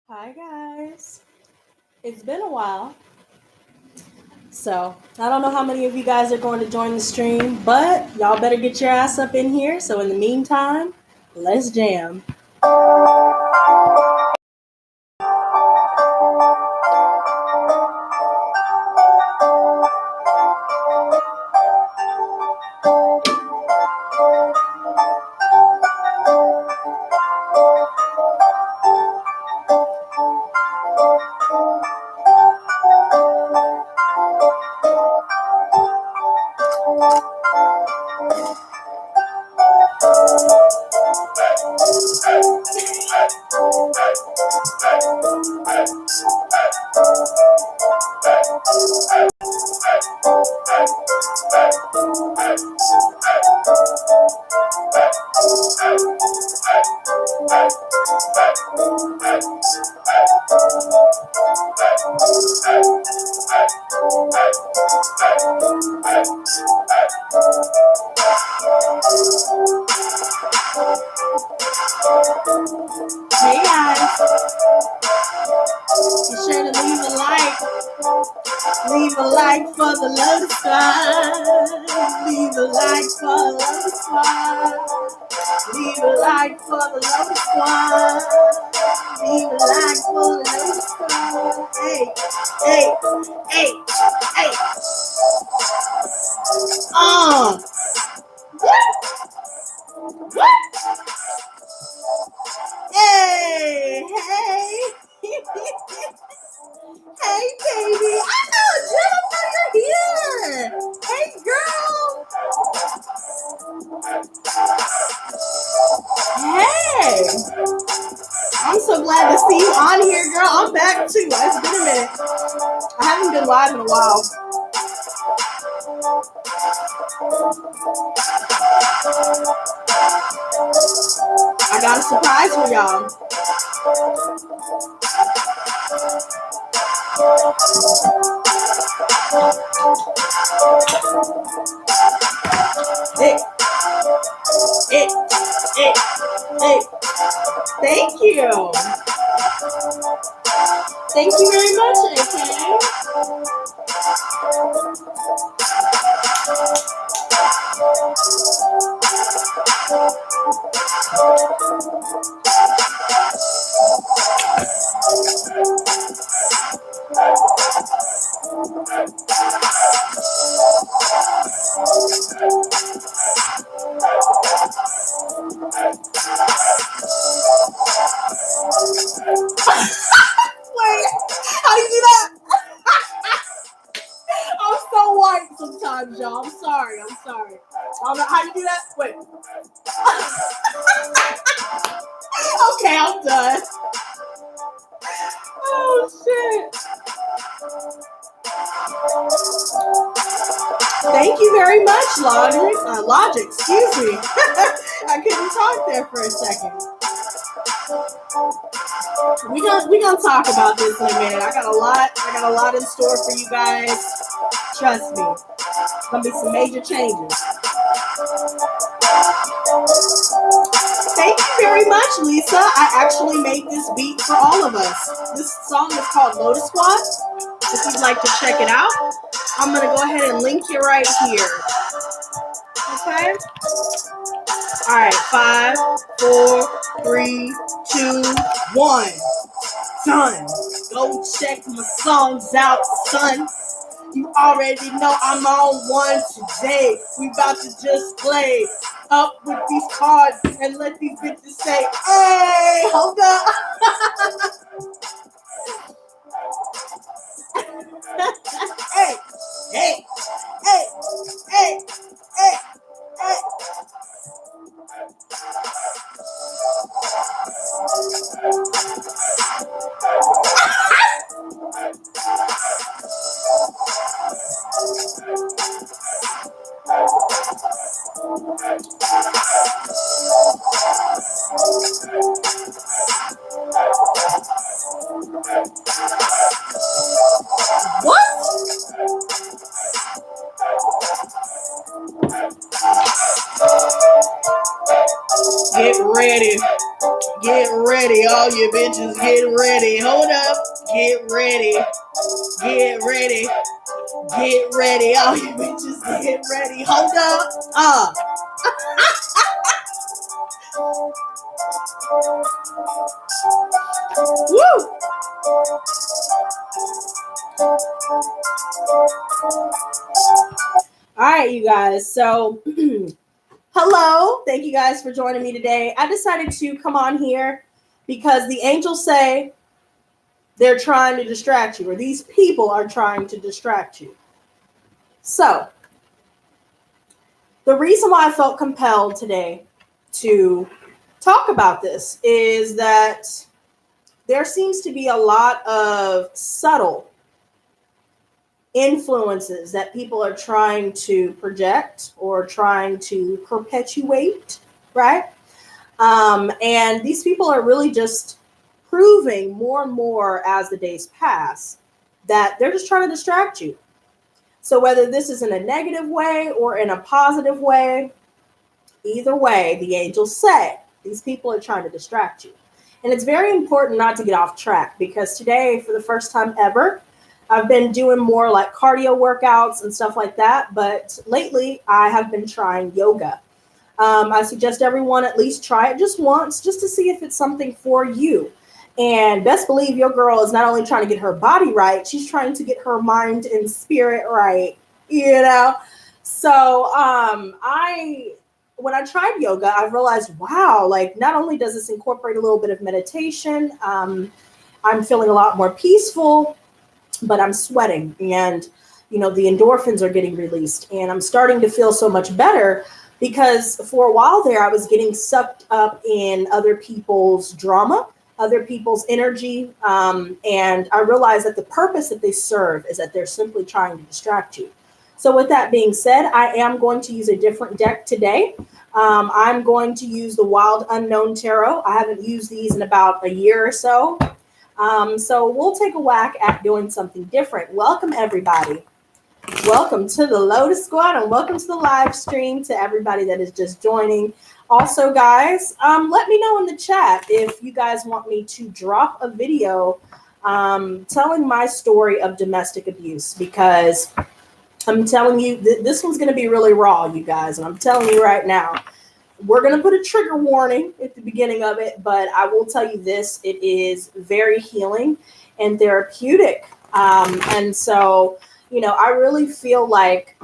Hi guys. It's been a while. So, I don't know how many of you guys are going to join the stream, but y'all better get your ass up in here. So, in the meantime, let's jam. Hey guys, be sure to leave a like. Leave a like for the Lotus Squad. Leave a like for the Lotus Squad. Leave a like for the Lotus Squad. Leave a like for the Lotus Squad. Hey, hey, hey, hey. What? Hey, hey. Hey, baby. Oh, Jennifer, you're here. Hey, girl. Hey. I'm so glad to see you on here, girl. I'm back, too. It's been a minute. I haven't been live in a while. I got a surprise for y'all. Hey. Thank you. Thank you very much, AK. Wait, how do you do that? I'm so white sometimes, y'all. I'm sorry. I don't know how you do that. Wait. Okay, I'm done. Oh, shit. Thank you very much, Logic, excuse me. I couldn't talk there for a second. We gonna talk about this in a minute. I got a lot in store for you guys. Trust me. It's gonna be some major changes. Thank you very much, Lisa. I actually made this beat for all of us. This song is called Lotus Squad. If you'd like to check it out, I'm gonna go ahead and link it right here. Okay? Alright, 5, 4, 3, 2, 1. Son, go check my songs out, son. You already know I'm on one today. We about to just play up with these cards and let these bitches say, hey, hold up. Hey, hey, hey, hey, hey, hey. What? Get ready. Get ready, all you bitches, get ready. Hold up, get ready, get ready, get ready, all you bitches, get ready. Hold up, woo! All right, you guys. So, hello. Thank you guys for joining me today. I decided to come on here because the angels say they're trying to distract you, or these people are trying to distract you. So, the reason why I felt compelled today to talk about this is that there seems to be a lot of subtle influences that people are trying to project or trying to perpetuate, right? And these people are really just proving more and more as the days pass that they're just trying to distract you. So whether this is in a negative way or in a positive way, either way, the angels say these people are trying to distract you. And it's very important not to get off track, because today, for the first time ever, I've been doing more like cardio workouts and stuff like that. But lately, I have been trying yoga. I suggest everyone at least try it just once, just to see if it's something for you. And best believe your girl is not only trying to get her body right, she's trying to get her mind and spirit right, you know? So when I tried yoga, I realized, wow, like not only does this incorporate a little bit of meditation, I'm feeling a lot more peaceful, but I'm sweating, and, you know, the endorphins are getting released, and I'm starting to feel so much better, because for a while there, I was getting sucked up in other people's drama, other people's energy. And I realized that the purpose that they serve is that they're simply trying to distract you. So with that being said, I am going to use a different deck today. I'm going to use the Wild Unknown Tarot. I haven't used these in about a year or so. So we'll take a whack at doing something different. Welcome, everybody. Welcome to the Lotus Squad, and welcome to the live stream to everybody that is just joining. Also, guys, let me know in the chat if you guys want me to drop a video telling my story of domestic abuse, because I'm telling you, this one's going to be really raw, you guys, and I'm telling you right now. We're going to put a trigger warning at the beginning of it, but I will tell you this, it is very healing and therapeutic. And so, you know, I really feel like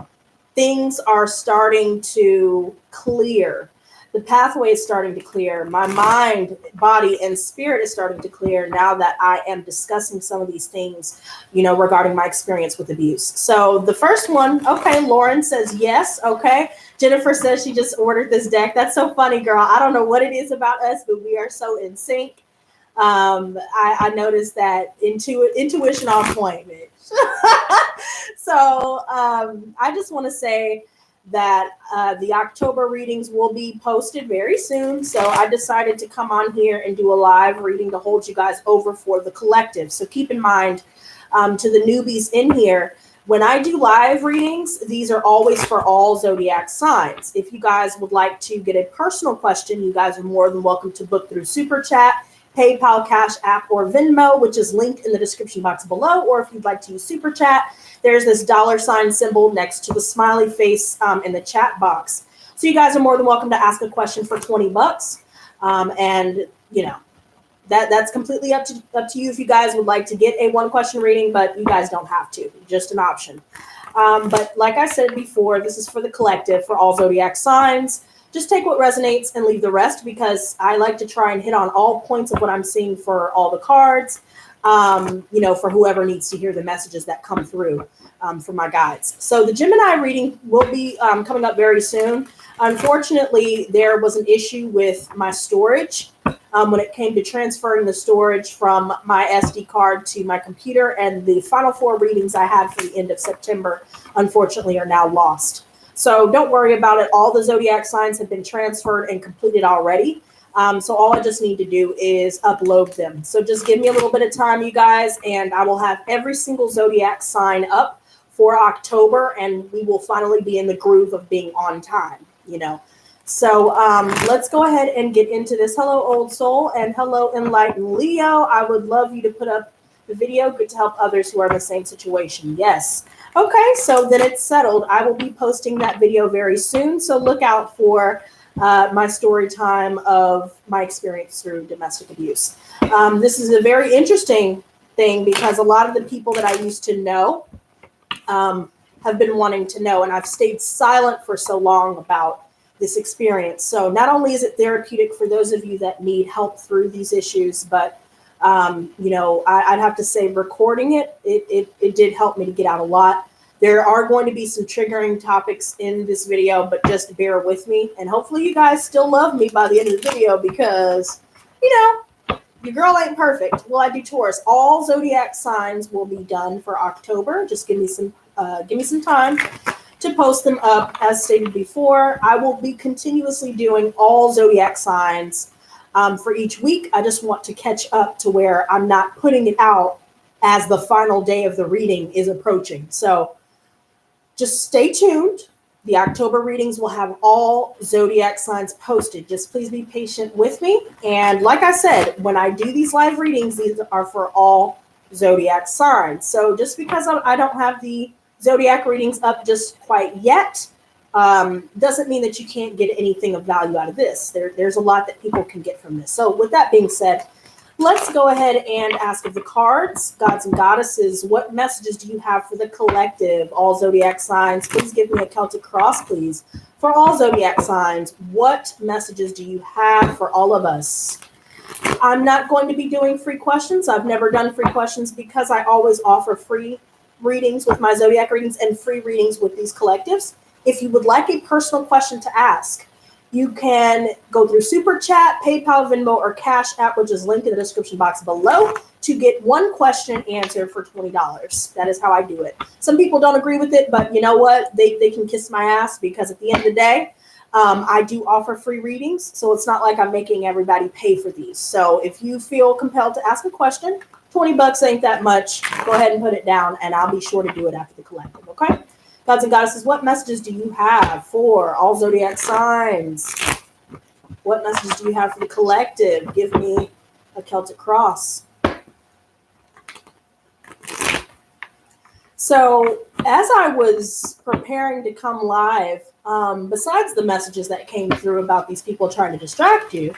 things are starting to clear. The pathway is starting to clear. My mind, body, and spirit is starting to clear now that I am discussing some of these things, you know, regarding my experience with abuse. So the first one, okay, Lauren says yes, okay. Jennifer says she just ordered this deck. That's so funny, girl. I don't know what it is about us, but we are so in sync. I noticed that intuition on point, bitch. So I just want to say that the October readings will be posted very soon. So I decided to come on here and do a live reading to hold you guys over for the collective. So keep in mind, to the newbies in here, when I do live readings, these are always for all zodiac signs. If you guys would like to get a personal question, you guys are more than welcome to book through Super Chat, PayPal, Cash App, or Venmo, which is linked in the description box below. Or if you'd like to use Super Chat, there's this $sign symbol next to the smiley face in the chat box. So you guys are more than welcome to ask a question for $20. And, you know, that's completely up to you if you guys would like to get a one question reading, but you guys don't have to, just an option. But like I said before, this is for the collective, for all zodiac signs. Just take what resonates and leave the rest, because I like to try and hit on all points of what I'm seeing for all the cards, you know, for whoever needs to hear the messages that come through for my guides. So the Gemini reading will be coming up very soon. Unfortunately, there was an issue with my storage when it came to transferring the storage from my SD card to my computer, and the final 4 readings I had for the end of September, unfortunately, are now lost. So don't worry about it. All the zodiac signs have been transferred and completed already. So all I just need to do is upload them. So just give me a little bit of time, you guys, and I will have every single zodiac sign up for October, and we will finally be in the groove of being on time, you know. So let's go ahead and get into this. Hello, old soul, and hello, enlightened Leo. I would love you to put up the video. Good to help others who are in the same situation. Yes. Okay, so then it's settled. I will be posting that video very soon. So look out for my story time of my experience through domestic abuse. This is a very interesting thing because a lot of the people that I used to know have been wanting to know, and I've stayed silent for so long about this experience. So not only is it therapeutic for those of you that need help through these issues, but you know, I'd have to say recording it did help me to get out a lot. There are going to be some triggering topics in this video, but just bear with me. And hopefully you guys still love me by the end of the video because, you know, your girl ain't perfect. Well, I do Taurus. All zodiac signs will be done for October. Just give me some time to post them up. As stated before, I will be continuously doing all zodiac signs for each week. I just want to catch up to where I'm not putting it out as the final day of the reading is approaching. So just stay tuned. The October readings will have all zodiac signs posted. Just please be patient with me. And like I said, when I do these live readings, these are for all zodiac signs. So just because I don't have the zodiac readings up just quite yet, doesn't mean that you can't get anything of value out of this. There's a lot that people can get from this. So with that being said, let's go ahead and ask of the cards, gods and goddesses, what messages do you have for the collective, all zodiac signs? Please give me a Celtic cross, please. For all zodiac signs, what messages do you have for all of us? I'm not going to be doing free questions. I've never done free questions because I always offer free readings with my zodiac readings and free readings with these collectives. If you would like a personal question to ask, you can go through Super Chat, PayPal, Venmo, or Cash App, which is linked in the description box below, to get one question answered for $20. That is how I do it. Some people don't agree with it, but you know what? They can kiss my ass because at the end of the day, I do offer free readings, so it's not like I'm making everybody pay for these. So if you feel compelled to ask a question, $20 ain't that much. Go ahead and put it down, and I'll be sure to do it after the collective, okay? Gods and goddesses, what messages do you have for all zodiac signs? What messages do you have for the collective? Give me a Celtic cross. So as I was preparing to come live, besides the messages that came through about these people trying to distract you,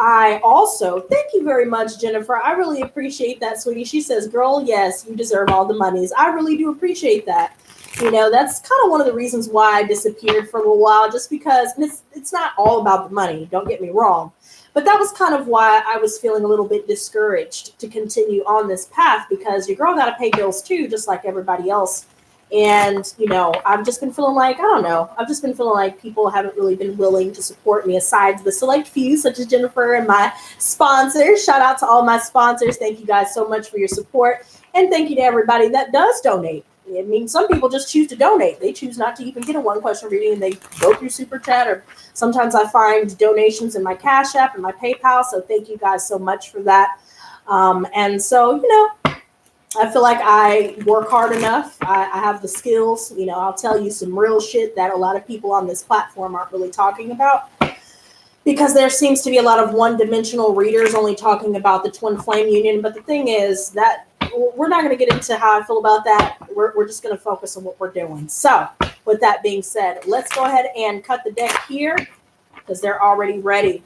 I also, thank you very much, Jennifer. I really appreciate that, sweetie. She says, girl, yes, you deserve all the monies. I really do appreciate that. You know, that's kind of one of the reasons why I disappeared for a little while, just because it's not all about the money. Don't get me wrong. But that was kind of why I was feeling a little bit discouraged to continue on this path, because your girl got to pay bills too, just like everybody else. And, you know, I've just been feeling like, I don't know, I've just been feeling like people haven't really been willing to support me, aside the select few, such as Jennifer and my sponsors. Shout out to all my sponsors. Thank you guys so much for your support. And thank you to everybody that does donate. I mean, some people just choose to donate. They choose not to even get a one question reading, and they go through Super Chat, or sometimes I find donations in my Cash App and my PayPal. So thank you guys so much for that. And so, you know, I feel like I work hard enough. I have the skills. You know, I'll tell you some real shit that a lot of people on this platform aren't really talking about, because there seems to be a lot of one-dimensional readers only talking about the twin flame union. But the thing is that we're not going to get into how I feel about that. We're just going to focus on what we're doing. So with that being said, let's go ahead and cut the deck here because they're already ready.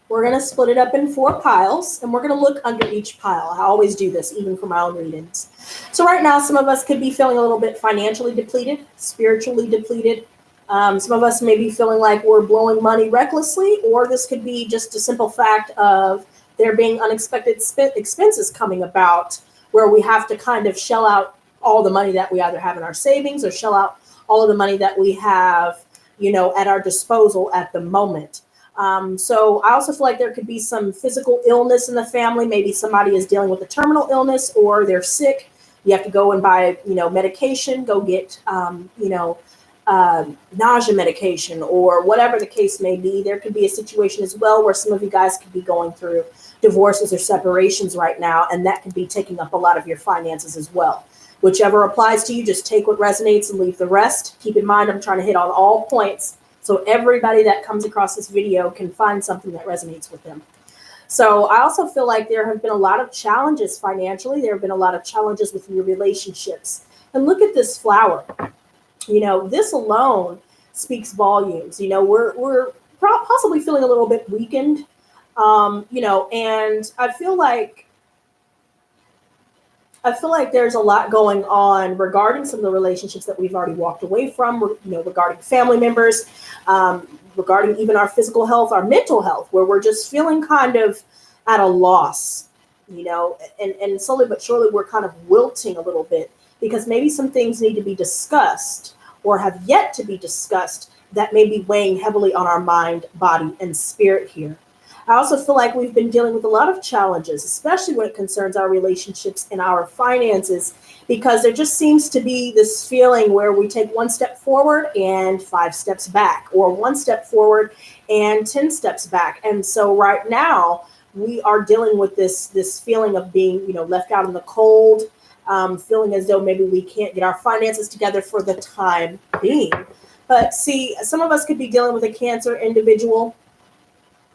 We're going to split it up in 4 piles, and we're going to look under each pile. I always do this, even for my own readings. So right now, some of us could be feeling a little bit financially depleted, spiritually depleted. Some of us may be feeling like we're blowing money recklessly, or this could be just a simple fact of there being unexpected expenses coming about, where we have to kind of shell out all the money that we either have in our savings or shell out all of the money that we have, you know, at our disposal at the moment. So I also feel like there could be some physical illness in the family. Maybe somebody is dealing with a terminal illness, or they're sick. You have to go and buy, you know, medication, go get, nausea medication, or whatever the case may be. There could be a situation as well where some of you guys could be going through divorces or separations right now, and that could be taking up a lot of your finances as well. Whichever applies to you, just take what resonates and leave the rest. Keep in mind, I'm trying to hit on all points so everybody that comes across this video can find something that resonates with them. So I also feel like there have been a lot of challenges financially. There have been a lot of challenges with your relationships. And look at this flower. This alone speaks volumes. We're possibly feeling a little bit weakened, and I feel like there's a lot going on regarding some of the relationships that we've already walked away from, regarding family members, regarding even our physical health, our mental health, where we're just feeling kind of at a loss, and slowly but surely we're kind of wilting a little bit because maybe some things need to be discussed or have yet to be discussed that may be weighing heavily on our mind, body, and spirit here. I also feel like we've been dealing with a lot of challenges, especially when it concerns our relationships and our finances, because there just seems to be this feeling where we take one step forward and 5 steps back, or one step forward and 10 steps back. And so right now we are dealing with this feeling of being, left out in the cold, feeling as though maybe we can't get our finances together for the time being. But see, some of us could be dealing with a Cancer individual.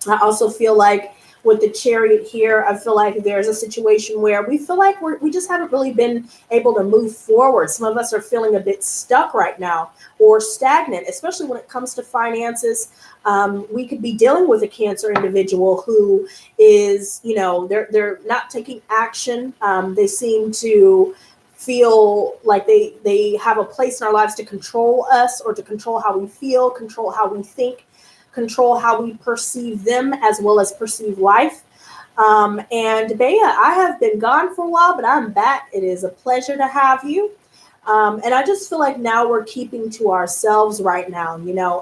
I also feel like with the Chariot here, I feel like there's a situation where we feel like we just haven't really been able to move forward. Some of us are feeling a bit stuck right now or stagnant, especially when it comes to finances. We could be dealing with a Cancer individual who is, they're not taking action. They seem to feel like they have a place in our lives to control us or to control how we feel, control how we think, control how we perceive them as well as perceive life. And Bea, I have been gone for a while, but I'm back. It is a pleasure to have you. And I just feel like now we're keeping to ourselves right now,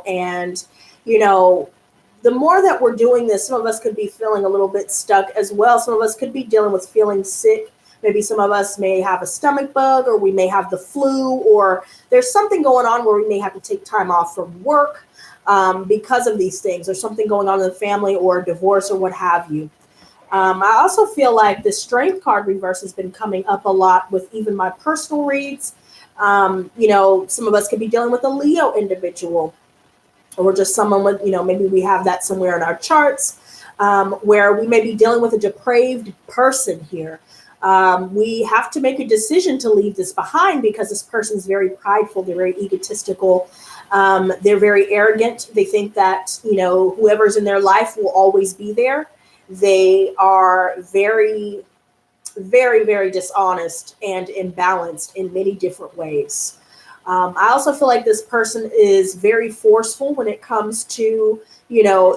and, the more that we're doing this, some of us could be feeling a little bit stuck as well. Some of us could be dealing with feeling sick. Maybe some of us may have a stomach bug, or we may have the flu, or there's something going on where we may have to take time off from work because of these things, or something going on in the family, or a divorce, or what have you. I also feel like the Strength card reverse has been coming up a lot with even my personal reads. Some of us could be dealing with a Leo individual, or just someone with, maybe we have that somewhere in our charts, where we may be dealing with a depraved person here. We have to make a decision to leave this behind because this person is very prideful. They're very egotistical. They're very arrogant. They think that, whoever's in their life will always be there. They are very, very, very dishonest and imbalanced in many different ways. I also feel like this person is very forceful when it comes to,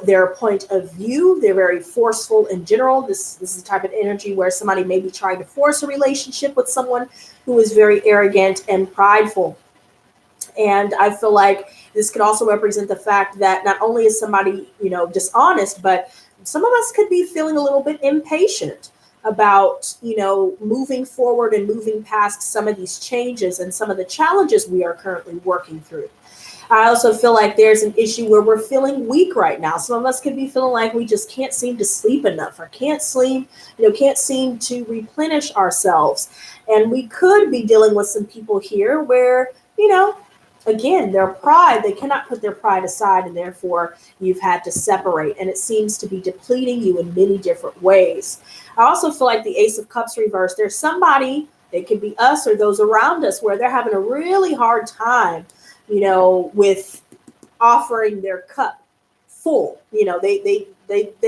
their point of view. They're very forceful in general. This is the type of energy where somebody may be trying to force a relationship with someone who is very arrogant and prideful. And I feel like this could also represent the fact that not only is somebody, dishonest, but some of us could be feeling a little bit impatient about, moving forward and moving past some of these changes and some of the challenges we are currently working through. I also feel like there's an issue where we're feeling weak right now. Some of us could be feeling like we just can't seem to sleep enough, or can't seem to replenish ourselves. And we could be dealing with some people here where, again, their pride, they cannot put their pride aside, and therefore you've had to separate, and it seems to be depleting you in many different ways. I also feel like the Ace of Cups reverse, there's somebody, it could be us or those around us, where they're having a really hard time, with offering their cup full. They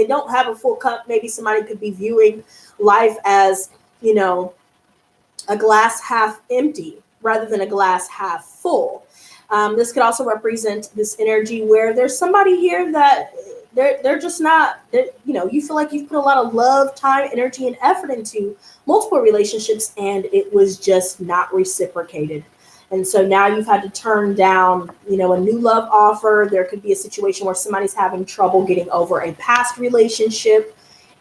don't have a full cup. Maybe somebody could be viewing life as, a glass half empty rather than a glass half full. This could also represent this energy where there's somebody here that they're just not, you feel like you've put a lot of love, time, energy, and effort into multiple relationships, and it was just not reciprocated. And so now you've had to turn down, a new love offer. There could be a situation where somebody's having trouble getting over a past relationship.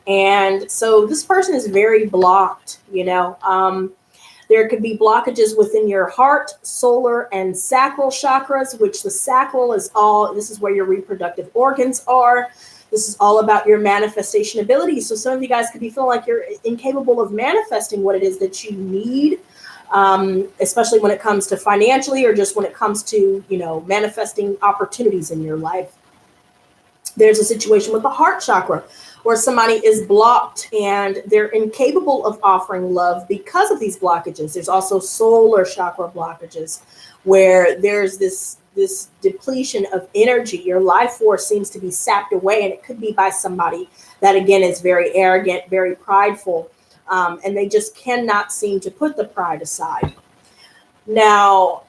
And so this person is very blocked, There could be blockages within your heart, solar, and sacral chakras, which the sacral is this is where your reproductive organs are. This is all about your manifestation ability. So some of you guys could be feeling like you're incapable of manifesting what it is that you need. especially when it comes to financially or just when it comes to, manifesting opportunities in your life. There's a situation with the heart chakra where somebody is blocked and they're incapable of offering love because of these blockages. There's also solar chakra blockages where there's this depletion of energy. Your life force seems to be sapped away, and it could be by somebody that, again, is very arrogant, very prideful, and they just cannot seem to put the pride aside. Now,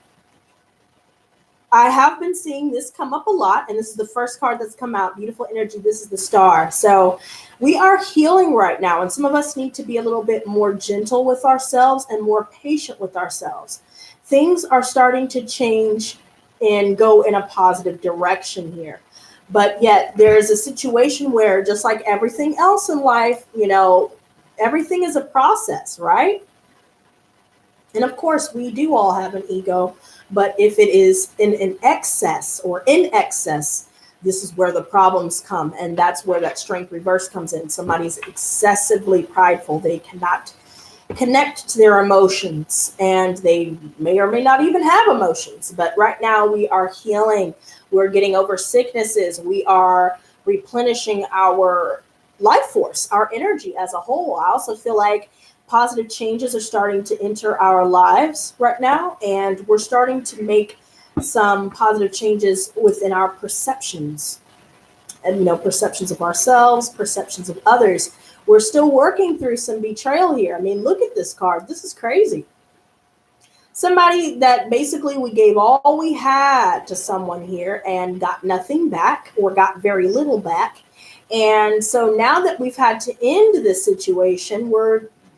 I have been seeing this come up a lot, and this is the first card that's come out. Beautiful energy. This is the star. So we are healing right now, and some of us need to be a little bit more gentle with ourselves and more patient with ourselves. Things are starting to change and go in a positive direction here. But yet there's a situation where, just like everything else in life, everything is a process, right? And of course, we do all have an ego, but if it is in excess, this is where the problems come. And that's where that strength reverse comes in. Somebody's excessively prideful. They cannot connect to their emotions, and they may or may not even have emotions. But right now we are healing. We're getting over sicknesses. We are replenishing our life force, our energy as a whole. I also feel like positive changes are starting to enter our lives right now, and we're starting to make some positive changes within our perceptions, and perceptions of ourselves, perceptions of others. We're still working through some betrayal here. I mean, look at this card. This is crazy. Somebody that basically we gave all we had to someone here and got nothing back, or got very little back. And so now that we've had to end this situation,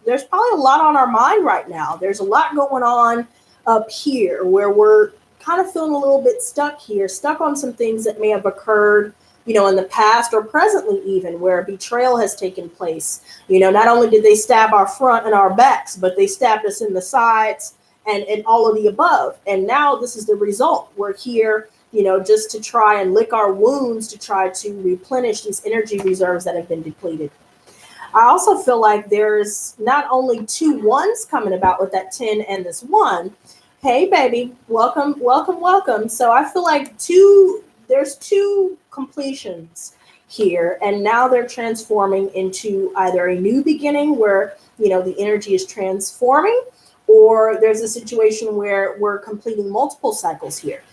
there's probably a lot on our mind right now. There's a lot going on up here where we're kind of feeling a little bit stuck on some things that may have occurred, in the past or presently, even where betrayal has taken place. Not only did they stab our front and our backs, but they stabbed us in the sides and all of the above. And now this is the result. We're here, just to try and lick our wounds, to try to replenish these energy reserves that have been depleted. I also feel like there's not only 2 ones coming about with that 10 and this 1. Hey, baby, welcome, welcome, welcome. So I feel like there's 2 completions here, and now they're transforming into either a new beginning where, the energy is transforming, or there's a situation where we're completing multiple cycles here.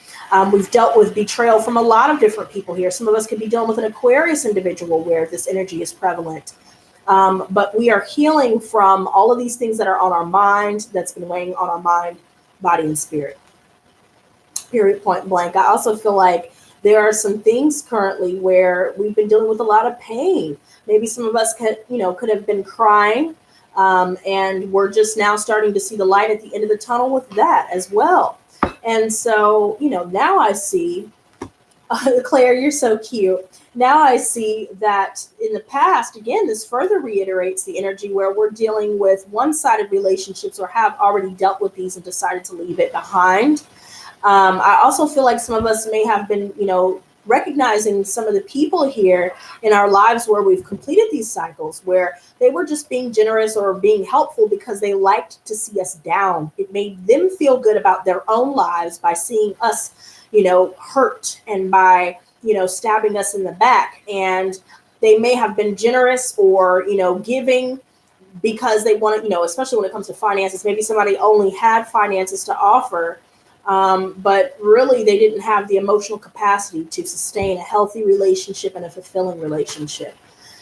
We've dealt with betrayal from a lot of different people here. Some of us could be dealing with an Aquarius individual where this energy is prevalent. But we are healing from all of these things that are on our mind, that's been weighing on our mind, body, and spirit. Period, point blank. I also feel like there are some things currently where we've been dealing with a lot of pain. Maybe some of us could have been crying, and we're just now starting to see the light at the end of the tunnel with that as well. And so, now I see, Claire, you're so cute. Now I see that in the past, again, this further reiterates the energy where we're dealing with one-sided relationships, or have already dealt with these and decided to leave it behind. I also feel like some of us may have been, recognizing some of the people here in our lives where we've completed these cycles, where they were just being generous or being helpful because they liked to see us down. It made them feel good about their own lives by seeing us, hurt, and by, stabbing us in the back. And they may have been generous or, giving because they wanted, especially when it comes to finances, maybe somebody only had finances to offer, but really they didn't have the emotional capacity to sustain a healthy relationship and a fulfilling relationship.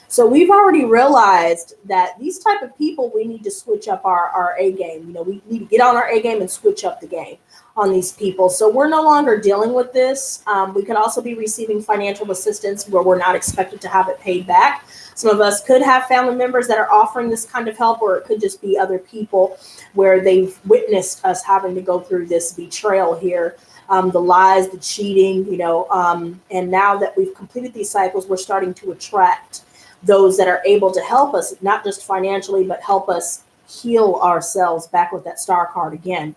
So we've already realized that these type of people, we need to switch up our A game. We need to get on our A game and switch up the game on these people. So we're no longer dealing with this. We could also be receiving financial assistance where we're not expected to have it paid back. Some of us could have family members that are offering this kind of help, or it could just be other people where they've witnessed us having to go through this betrayal here, the lies, the cheating, and now that we've completed these cycles, we're starting to attract those that are able to help us, not just financially, but help us heal ourselves back with that star card again.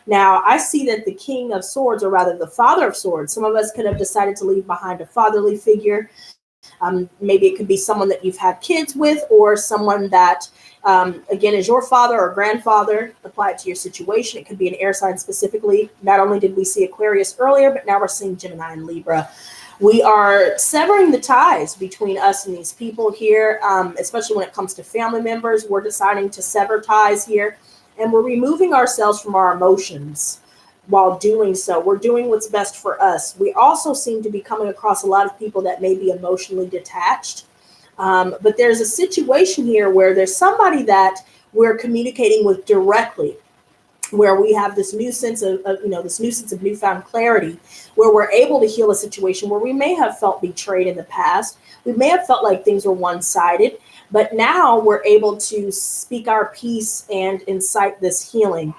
Now, I see that the King of Swords, or rather the Father of Swords, some of us could have decided to leave behind a fatherly figure. Maybe it could be someone that you've had kids with, or someone that, again, is your father or grandfather. Apply it to your situation. It could be an air sign specifically. Not only did we see Aquarius earlier, but now we're seeing Gemini and Libra. We are severing the ties between us and these people here, especially when it comes to family members. We're deciding to sever ties here, and we're removing ourselves from our emotions. While doing so, we're doing what's best for us. We also seem to be coming across a lot of people that may be emotionally detached. But there's a situation here where there's somebody that we're communicating with directly, where we have this new sense of this new sense of newfound clarity, where we're able to heal a situation where we may have felt betrayed in the past. We may have felt like things were one-sided, but now we're able to speak our piece and incite this healing,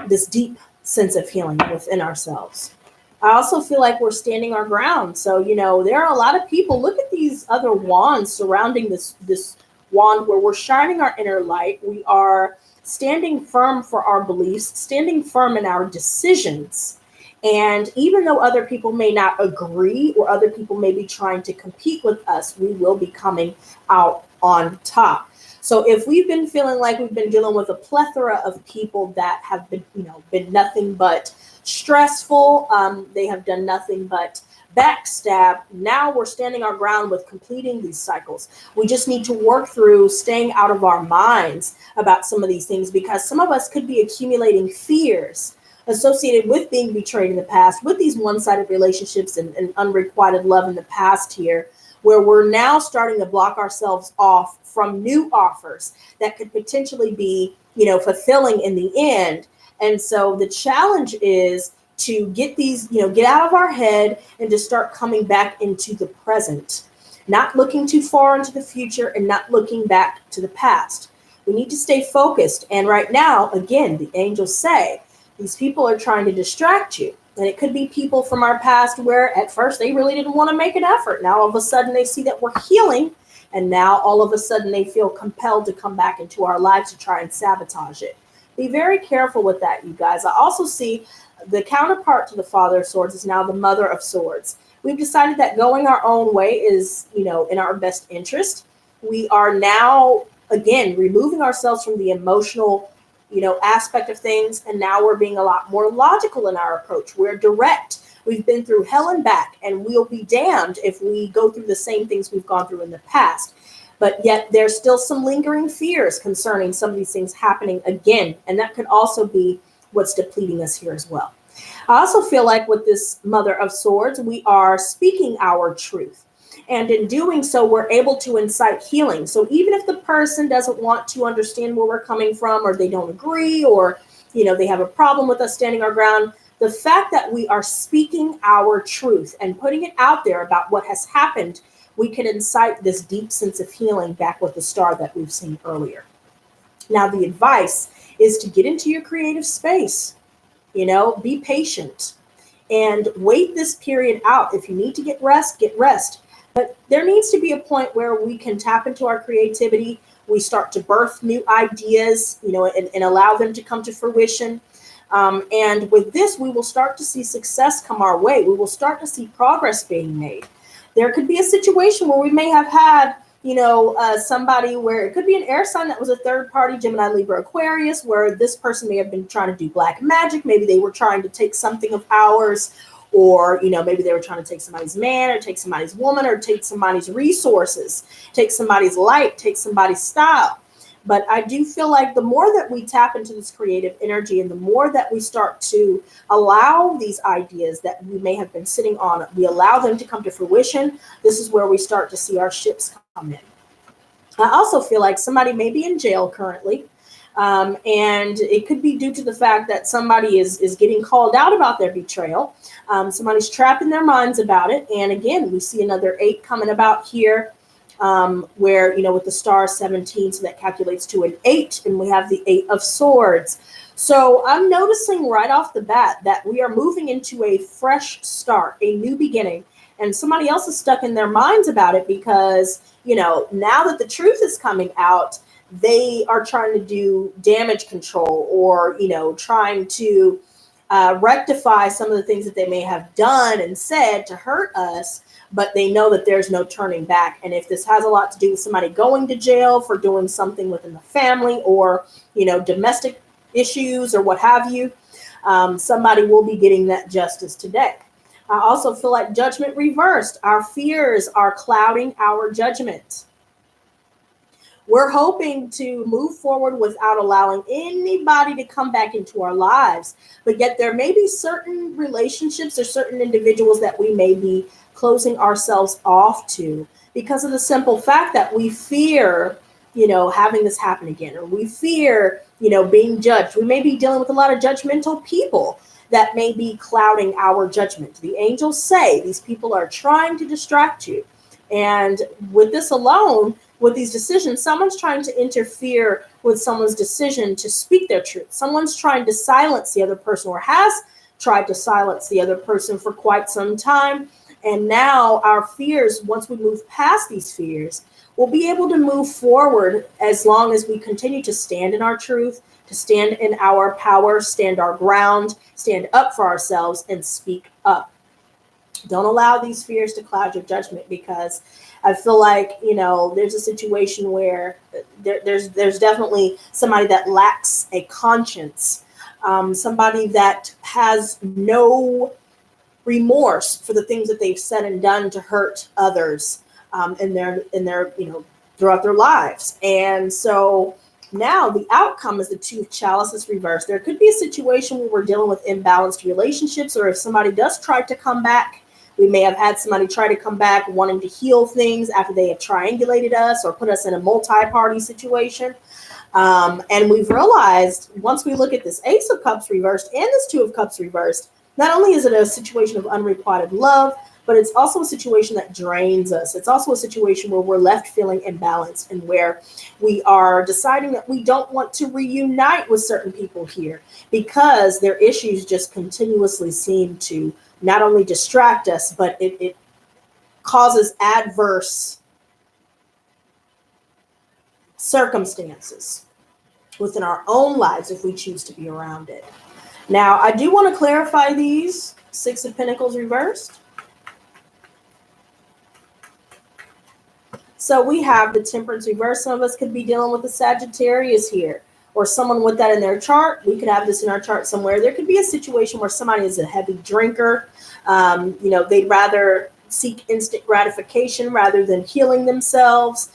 this deep sense of healing within ourselves. I also feel like we're standing our ground. So, there are a lot of people. Look at these other wands surrounding this wand where we're shining our inner light. We are standing firm for our beliefs, standing firm in our decisions. And even though other people may not agree, or other people may be trying to compete with us, we will be coming out on top. So if we've been feeling like we've been dealing with a plethora of people that have been nothing but stressful, they have done nothing but backstab, now we're standing our ground with completing these cycles. We just need to work through staying out of our minds about some of these things, because some of us could be accumulating fears associated with being betrayed in the past, with these one-sided relationships and unrequited love in the past here, where we're now starting to block ourselves off from new offers that could potentially be, fulfilling in the end. And so the challenge is to get these, get out of our head and to start coming back into the present, not looking too far into the future and not looking back to the past. We need to stay focused. And right now, again, the angels say, these people are trying to distract you. And it could be people from our past where at first they really didn't want to make an effort. Now all of a sudden they see that we're healing. And now all of a sudden they feel compelled to come back into our lives to try and sabotage it. Be very careful with that, you guys. I also see the counterpart to the Father of Swords is now the Mother of Swords. We've decided that going our own way is, in our best interest. We are now, again, removing ourselves from the emotional aspect of things. And now we're being a lot more logical in our approach. We're direct. We've been through hell and back, and we'll be damned if we go through the same things we've gone through in the past. But yet there's still some lingering fears concerning some of these things happening again. And that could also be what's depleting us here as well. I also feel like with this Mother of Swords, we are speaking our truth. And in doing so, we're able to incite healing. So even if the person doesn't want to understand where we're coming from, or they don't agree, or, they have a problem with us standing our ground, the fact that we are speaking our truth and putting it out there about what has happened, we can incite this deep sense of healing back with the star that we've seen earlier. Now, the advice is to get into your creative space, be patient and wait this period out. If you need to get rest, get rest. But there needs to be a point where we can tap into our creativity. We start to birth new ideas, and allow them to come to fruition. And with this, we will start to see success come our way. We will start to see progress being made. There could be a situation where we may have had, somebody where it could be an air sign that was a third party, Gemini, Libra, Aquarius, where this person may have been trying to do black magic. Maybe they were trying to take something of ours, or, maybe they were trying to take somebody's man, or take somebody's woman, or take somebody's resources, take somebody's light, take somebody's style. But I do feel like the more that we tap into this creative energy, and the more that we start to allow these ideas that we may have been sitting on, we allow them to come to fruition, this is where we start to see our ships come in. I also feel like somebody may be in jail currently. And it could be due to the fact that somebody is getting called out about their betrayal. Somebody's trapped in their minds about it. And again, we see another 8 coming about here. Where, with the star 17, so that calculates to an 8, and we have the 8 of Swords. So I'm noticing right off the bat that we are moving into a fresh start, a new beginning, and somebody else is stuck in their minds about it because, now that the truth is coming out, they are trying to do damage control, or, trying to rectify some of the things that they may have done and said to hurt us, but they know that there's no turning back. And if this has a lot to do with somebody going to jail for doing something within the family, or, domestic issues or what have you, somebody will be getting that justice today. I also feel like judgment reversed. Our fears are clouding our judgment. We're hoping to move forward without allowing anybody to come back into our lives. But yet there may be certain relationships or certain individuals that we may be closing ourselves off to because of the simple fact that we fear, having this happen again, or we fear, being judged. We may be dealing with a lot of judgmental people that may be clouding our judgment. The angels say these people are trying to distract you. And with this alone, with these decisions, someone's trying to interfere with someone's decision to speak their truth. Someone's trying to silence the other person, or has tried to silence the other person for quite some time. And now our fears, once we move past these fears, we'll be able to move forward as long as we continue to stand in our truth, to stand in our power, stand our ground, stand up for ourselves, and speak up. Don't allow these fears to cloud your judgment, because I feel like, there's a situation where there's definitely somebody that lacks a conscience, somebody that has no remorse for the things that they've said and done to hurt others in their throughout their lives. And so now the outcome is the Two of Chalices reversed. There could be a situation where we're dealing with imbalanced relationships, or if somebody does try to come back, we may have had somebody try to come back wanting to heal things after they have triangulated us or put us in a multi-party situation. And we've realized, once we look at this Ace of Cups reversed and this Two of Cups reversed, not only is it a situation of unrequited love, but it's also a situation that drains us. It's also a situation where we're left feeling imbalanced, and where we are deciding that we don't want to reunite with certain people here because their issues just continuously seem to not only distract us, but it causes adverse circumstances within our own lives if we choose to be around it. Now, I do want to clarify these. Six of Pentacles reversed. So we have the Temperance reversed. Some of us could be dealing with a Sagittarius here, or someone with that in their chart. We could have this in our chart somewhere. There could be a situation where somebody is a heavy drinker. They'd rather seek instant gratification rather than healing themselves.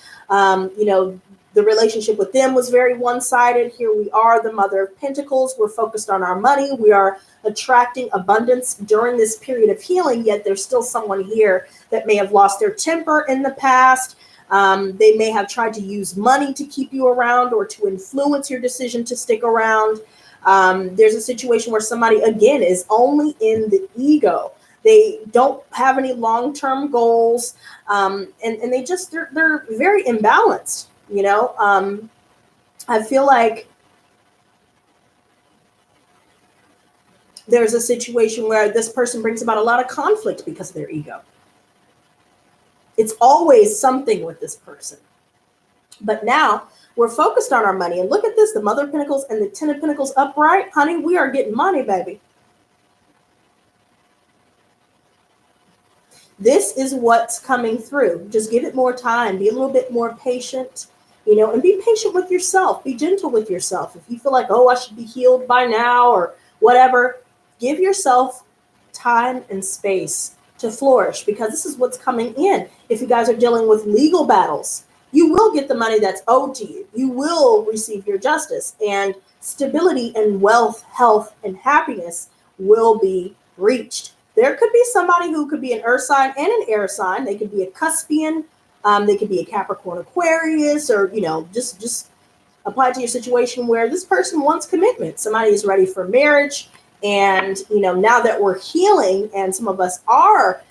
The relationship with them was very one-sided. Here we are, the Mother of Pentacles. We're focused on our money. We are attracting abundance during this period of healing, yet there's still someone here that may have lost their temper in the past. They may have tried to use money to keep you around or to influence your decision to stick around. There's a situation where somebody, again, is only in the ego. They don't have any long-term goals, and they're very imbalanced. I feel like there's a situation where this person brings about a lot of conflict because of their ego. It's always something with this person. But now we're focused on our money. And look at this, the Mother of Pentacles and the Ten of Pentacles upright. Honey, we are getting money, baby. This is what's coming through. Just give it more time. Be a little bit more patient, and be patient with yourself. Be gentle with yourself. If you feel like, I should be healed by now or whatever, give yourself time and space to flourish, because this is what's coming in. If you guys are dealing with legal battles, you will get the money that's owed to you. You will receive your justice, and stability and wealth, health, and happiness will be reached. There could be somebody who could be an earth sign and an air sign. They could be a Cuspian. They could be a Capricorn, Aquarius, or, just apply it to your situation where this person wants commitment. Somebody is ready for marriage. And, now that we're healing and some of us are,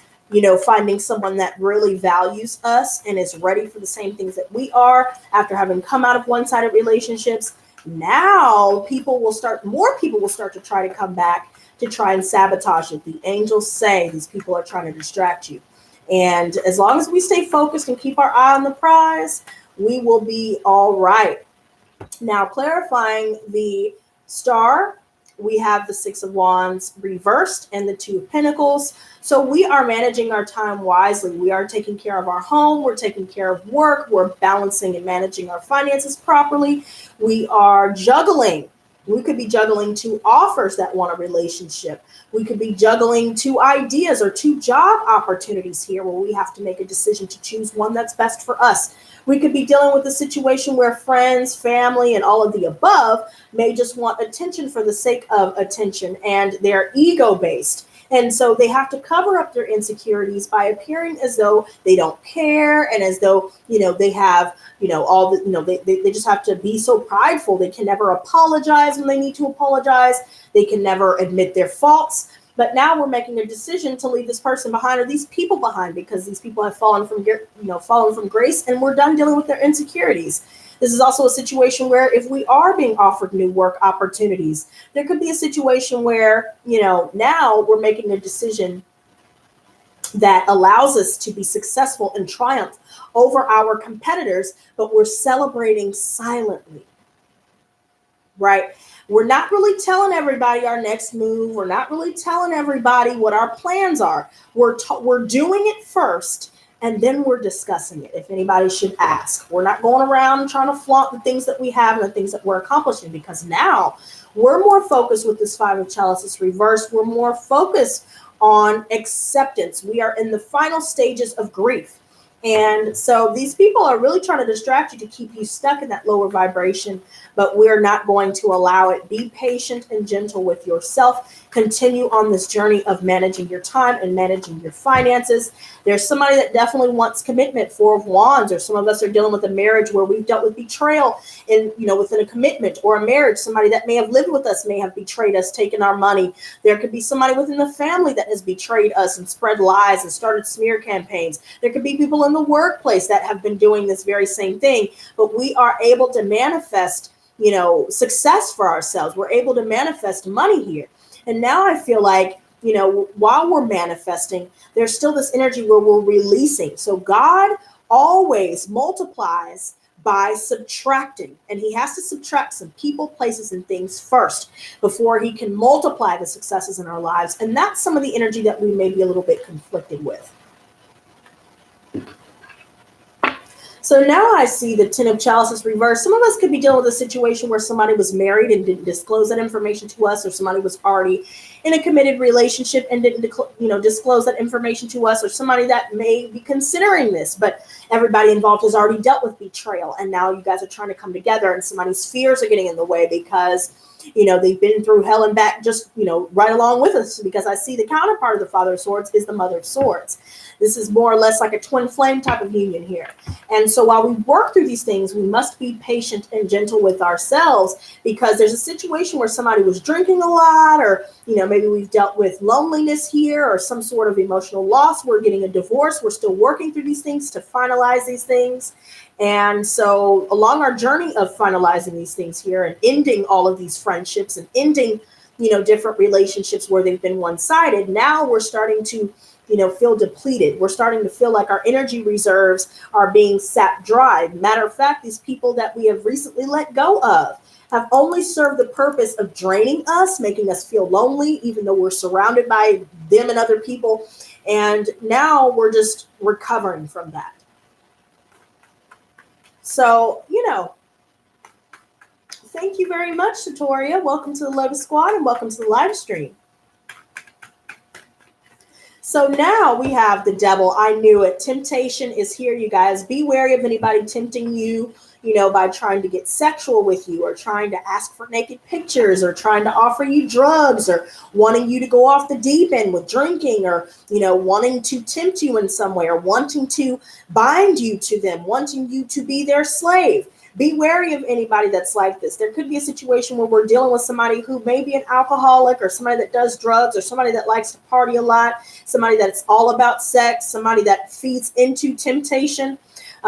finding someone that really values us and is ready for the same things that we are after having come out of one-sided relationships, now more people will start to try to come back to try and sabotage it. The angels say these people are trying to distract you. And as long as we stay focused and keep our eye on the prize, we will be all right. Now, clarifying the Star we have the Six of Wands reversed and the Two of Pentacles. So we are managing our time wisely. We are taking care of our home. We're taking care of work. We're balancing and managing our finances properly. We are juggling. We could be juggling two offers that want a relationship. We could be juggling two ideas or two job opportunities here where we have to make a decision to choose one that's best for us. We could be dealing with a situation where friends, family, and all of the above may just want attention for the sake of attention, and they're ego-based. And so they have to cover up their insecurities by appearing as though they don't care, and as though, they have, all the, they just have to be so prideful. They can never apologize when they need to apologize. They can never admit their faults. But now we're making a decision to leave this person behind or these people behind because these people have fallen from grace, and we're done dealing with their insecurities. This is also a situation where if we are being offered new work opportunities, there could be a situation where, now we're making a decision that allows us to be successful and triumph over our competitors, but we're celebrating silently, right? We're not really telling everybody our next move. We're not really telling everybody what our plans are. We're doing it first, and then we're discussing it, if anybody should ask. We're not going around trying to flaunt the things that we have and the things that we're accomplishing, because now we're more focused with this Five of Chalices reversed. We're more focused on acceptance. We are in the final stages of grief. And so these people are really trying to distract you to keep you stuck in that lower vibration, but we're not going to allow it. Be patient and gentle with yourself. Continue on this journey of managing your time and managing your finances. There's somebody that definitely wants commitment, Four of Wands, or some of us are dealing with a marriage where we've dealt with betrayal in, within a commitment or a marriage. Somebody that may have lived with us may have betrayed us, taken our money. There could be somebody within the family that has betrayed us and spread lies and started smear campaigns. There could be people in the workplace that have been doing this very same thing, but we are able to manifest, success for ourselves. We're able to manifest money here. And now I feel like, while we're manifesting, there's still this energy where we're releasing. So God always multiplies by subtracting, and he has to subtract some people, places, and things first before he can multiply the successes in our lives. And that's some of the energy that we may be a little bit conflicted with. So now I see the Ten of Chalices reversed. Some of us could be dealing with a situation where somebody was married and didn't disclose that information to us, or somebody was already in a committed relationship and didn't disclose that information to us, or somebody that may be considering this, but everybody involved has already dealt with betrayal, and now you guys are trying to come together, and somebody's fears are getting in the way because they've been through hell and back just right along with us, because I see the counterpart of the Father of Swords is the Mother of Swords. This is more or less like a twin flame type of union here. And so while we work through these things, we must be patient and gentle with ourselves, because there's a situation where somebody was drinking a lot, or, maybe we've dealt with loneliness here or some sort of emotional loss. We're getting a divorce. We're still working through these things to finalize these things. And so along our journey of finalizing these things here and ending all of these friendships and ending, different relationships where they've been one-sided, now we're starting to feel depleted. We're starting to feel like our energy reserves are being sapped dry. Matter of fact, these people that we have recently let go of have only served the purpose of draining us, making us feel lonely, even though we're surrounded by them and other people. And now we're just recovering from that. So, thank you very much, Satoria. Welcome to the Lotus Squad and welcome to the live stream. So now we have the devil. I knew it. Temptation is here, you guys. Be wary of anybody tempting you, by trying to get sexual with you, or trying to ask for naked pictures, or trying to offer you drugs, or wanting you to go off the deep end with drinking, or, wanting to tempt you in some way, or wanting to bind you to them, wanting you to be their slave. Be wary of anybody that's like this. There could be a situation where we're dealing with somebody who may be an alcoholic, or somebody that does drugs, or somebody that likes to party a lot, somebody that's all about sex, somebody that feeds into temptation.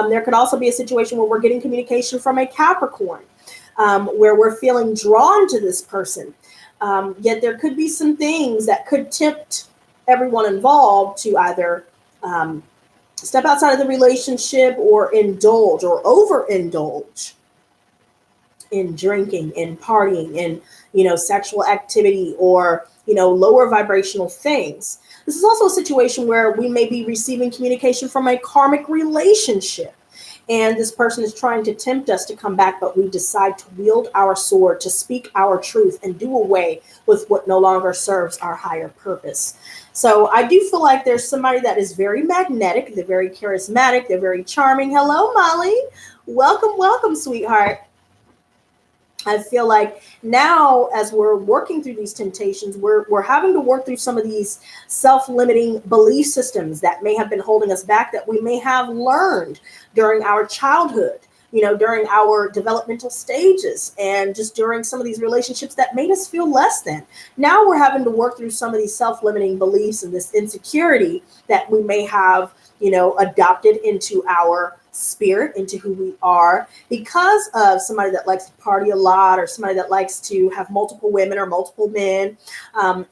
There could also be a situation where we're getting communication from a Capricorn, where we're feeling drawn to this person. Yet there could be some things that could tempt everyone involved to either step outside of the relationship or indulge or overindulge in drinking, in partying, in, sexual activity, or, lower vibrational things. This is also a situation where we may be receiving communication from a karmic relationship. And this person is trying to tempt us to come back, but we decide to wield our sword, to speak our truth, and do away with what no longer serves our higher purpose. So I do feel like there's somebody that is very magnetic. They're very charismatic. They're very charming. Hello, Molly. Welcome, sweetheart. I feel like now, as we're working through these temptations, we're having to work through some of these self-limiting belief systems that may have been holding us back, that we may have learned during our childhood, during our developmental stages, and just during some of these relationships that made us feel less than. Now we're having to work through some of these self-limiting beliefs and this insecurity that we may have, adopted into our spirit, into who we are, because of somebody that likes to party a lot, or somebody that likes to have multiple women or multiple men,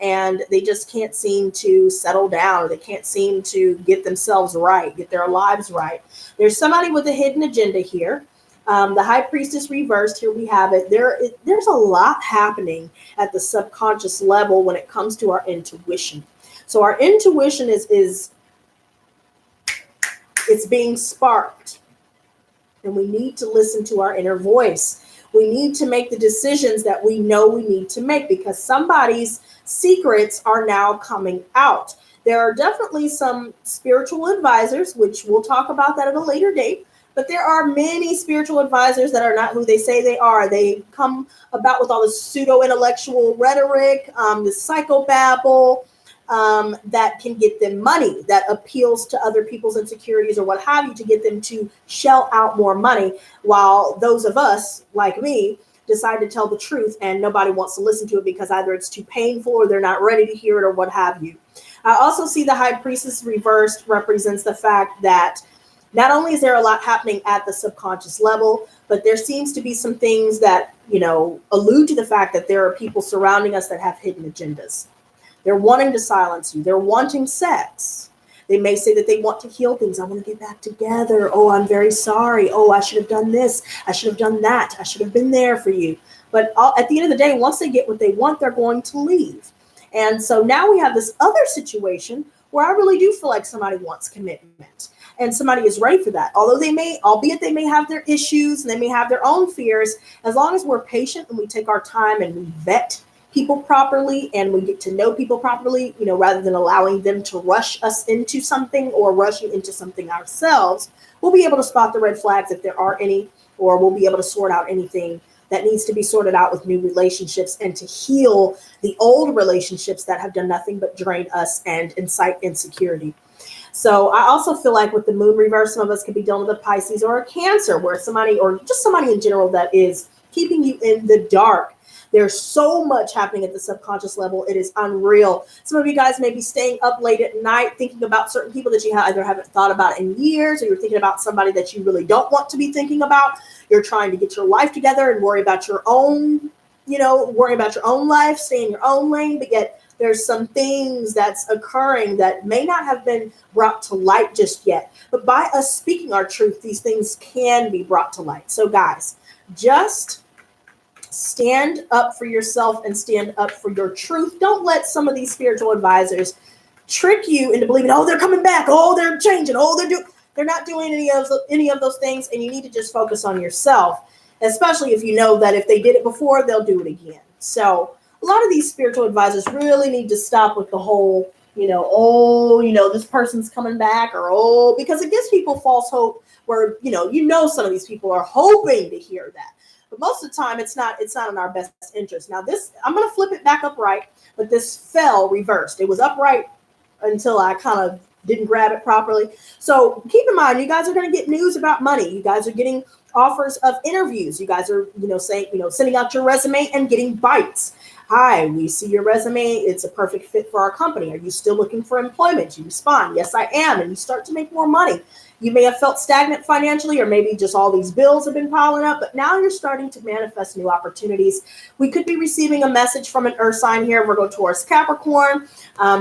and they just can't seem to settle down, or they can't seem to get themselves right, get their lives right. There's somebody with a hidden agenda here. The High Priestess reversed, here we have it. There's a lot happening at the subconscious level when it comes to our intuition. So our intuition is it's being sparked, and we need to listen to our inner voice. We need to make the decisions that we know we need to make, because somebody's secrets are now coming out. There are definitely some spiritual advisors, which we'll talk about that at a later date, but there are many spiritual advisors that are not who they say they are. They come about with all this pseudo-intellectual rhetoric, this psychobabble, that can get them money, that appeals to other people's insecurities or what have you, to get them to shell out more money, while those of us, like me, decide to tell the truth, and nobody wants to listen to it because either it's too painful or they're not ready to hear it or what have you. I also see the High Priestess reversed represents the fact that not only is there a lot happening at the subconscious level, but there seems to be some things that, allude to the fact that there are people surrounding us that have hidden agendas. They're wanting to silence you. They're wanting sex. They may say that they want to heal things. I want to get back together. Oh, I'm very sorry. Oh, I should have done this. I should have done that. I should have been there for you. But at the end of the day, once they get what they want, they're going to leave. And so now we have this other situation where I really do feel like somebody wants commitment, and somebody is ready for that. Although albeit they may have their issues and they may have their own fears, as long as we're patient and we take our time and we vet people properly and we get to know people properly, rather than allowing them to rush us into something or rushing into something ourselves, we'll be able to spot the red flags if there are any, or we'll be able to sort out anything that needs to be sorted out with new relationships, and to heal the old relationships that have done nothing but drain us and incite insecurity. So I also feel like with the moon reverse, some of us could be dealing with a Pisces or a Cancer, where somebody, or just somebody in general, that is keeping you in the dark. There's so much happening at the subconscious level. It is unreal. Some of you guys may be staying up late at night thinking about certain people that you either haven't thought about in years, or you're thinking about somebody that you really don't want to be thinking about. You're trying to get your life together and worry about your own, life, stay in your own lane, but yet there's some things that's occurring that may not have been brought to light just yet. But by us speaking our truth, these things can be brought to light. So guys, just stand up for yourself and stand up for your truth. Don't let some of these spiritual advisors trick you into believing, oh, they're coming back. Oh, they're changing. Oh, they're not doing any of those things. And you need to just focus on yourself, especially if you know that if they did it before, they'll do it again. So a lot of these spiritual advisors really need to stop with the whole, this person's coming back, or, because it gives people false hope where, some of these people are hoping to hear that. But most of the time, it's not in our best interest. Now this, I'm going to flip it back upright, but this fell reversed. It was upright until I kind of didn't grab it properly. So keep in mind, you guys are going to get news about money. You guys are getting offers of interviews. You guys are, sending out your resume and getting bites. Hi, we see your resume. It's a perfect fit for our company. Are you still looking for employment? You respond, yes, I am. And you start to make more money. You may have felt stagnant financially, or maybe just all these bills have been piling up, but now you're starting to manifest new opportunities. We could be receiving a message from an earth sign here. We're going towards Capricorn.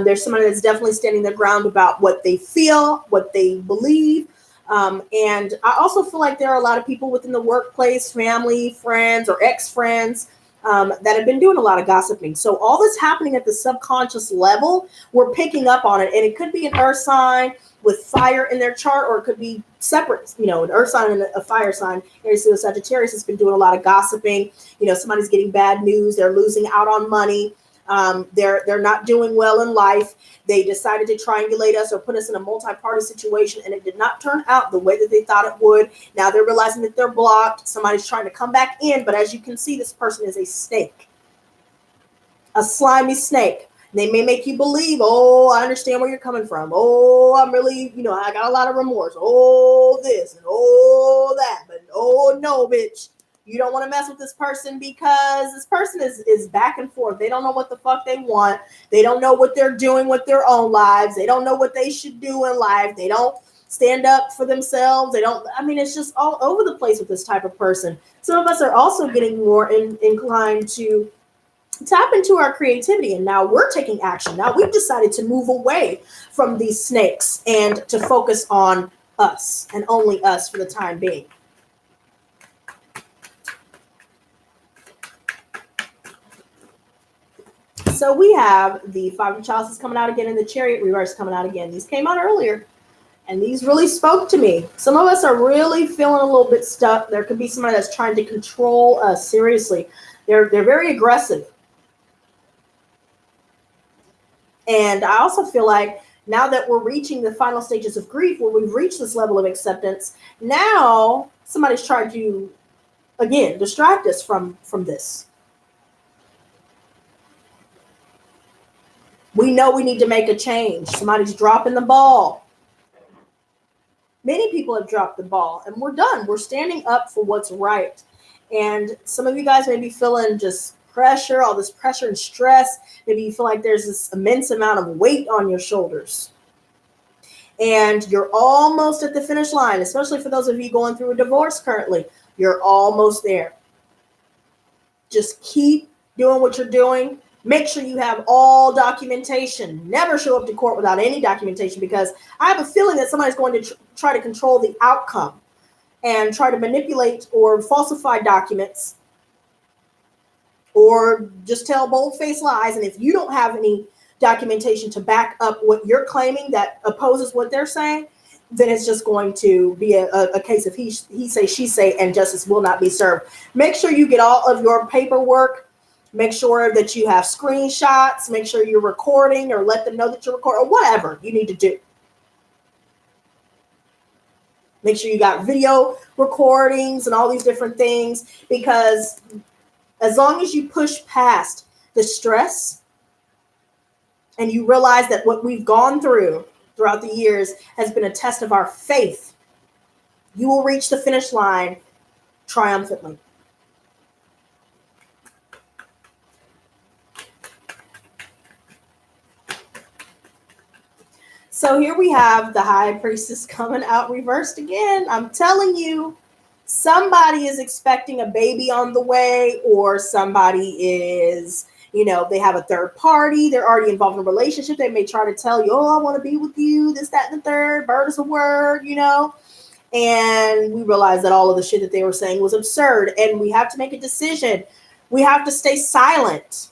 There's somebody that's definitely standing their ground about what they feel, what they believe. And I also feel like there are a lot of people within the workplace, family, friends, or ex-friends that have been doing a lot of gossiping. So all this happening at the subconscious level, we're picking up on it. And it could be an earth sign with fire in their chart, or it could be separate, an earth sign and a fire sign. Aries, Leo, Sagittarius has been doing a lot of gossiping. Somebody's getting bad news. They're losing out on money. They're not doing well in life. They decided to triangulate us or put us in a multi-party situation, and it did not turn out the way that they thought it would. Now they're realizing that they're blocked. Somebody's trying to come back in, but as you can see, this person is a snake, a slimy snake. They may make you believe, oh, I understand where you're coming from. Oh, I'm really, I got a lot of remorse. Oh, this and oh, that. But oh, no, bitch. You don't want to mess with this person because this person is back and forth. They don't know what the fuck they want. They don't know what they're doing with their own lives. They don't know what they should do in life. They don't stand up for themselves. It's just all over the place with this type of person. Some of us are also getting more inclined to tap into our creativity, and now we're taking action. Now we've decided to move away from these snakes and to focus on us and only us for the time being. So we have the Five of Chalices coming out again and the Chariot reverse coming out again. These came out earlier, and these really spoke to me. Some of us are really feeling a little bit stuck. There could be somebody that's trying to control us. Seriously, they're very aggressive. And I also feel like now that we're reaching the final stages of grief, where we've reached this level of acceptance, now somebody's trying to, again, distract us from this. We know we need to make a change. Somebody's dropping the ball. Many people have dropped the ball, and we're done. We're standing up for what's right. And some of you guys may be feeling just pressure, all this pressure and stress. Maybe you feel like there's this immense amount of weight on your shoulders. And you're almost at the finish line, especially for those of you going through a divorce currently. You're almost there. Just keep doing what you're doing. Make sure you have all documentation. Never show up to court without any documentation, because I have a feeling that somebody's going to try to control the outcome and try to manipulate or falsify documents, or just tell bold-faced lies. And if you don't have any documentation to back up what you're claiming that opposes what they're saying, then it's just going to be a case of he say, she say, and justice will not be served. Make sure you get all of your paperwork. Make sure that you have screenshots. Make sure you're recording, or let them know that you're recording, or whatever you need to do. Make sure you got video recordings and all these different things, because as long as you push past the stress and you realize that what we've gone through throughout the years has been a test of our faith, you will reach the finish line triumphantly. So here we have the High Priestess coming out reversed again. I'm telling you, somebody is expecting a baby on the way, or somebody is, they have a third party. They're already involved in a relationship. They may try to tell you, oh, I want to be with you, this, that, and the third. Bird is a word, And we realized that all of the shit that they were saying was absurd. And we have to make a decision. We have to stay silent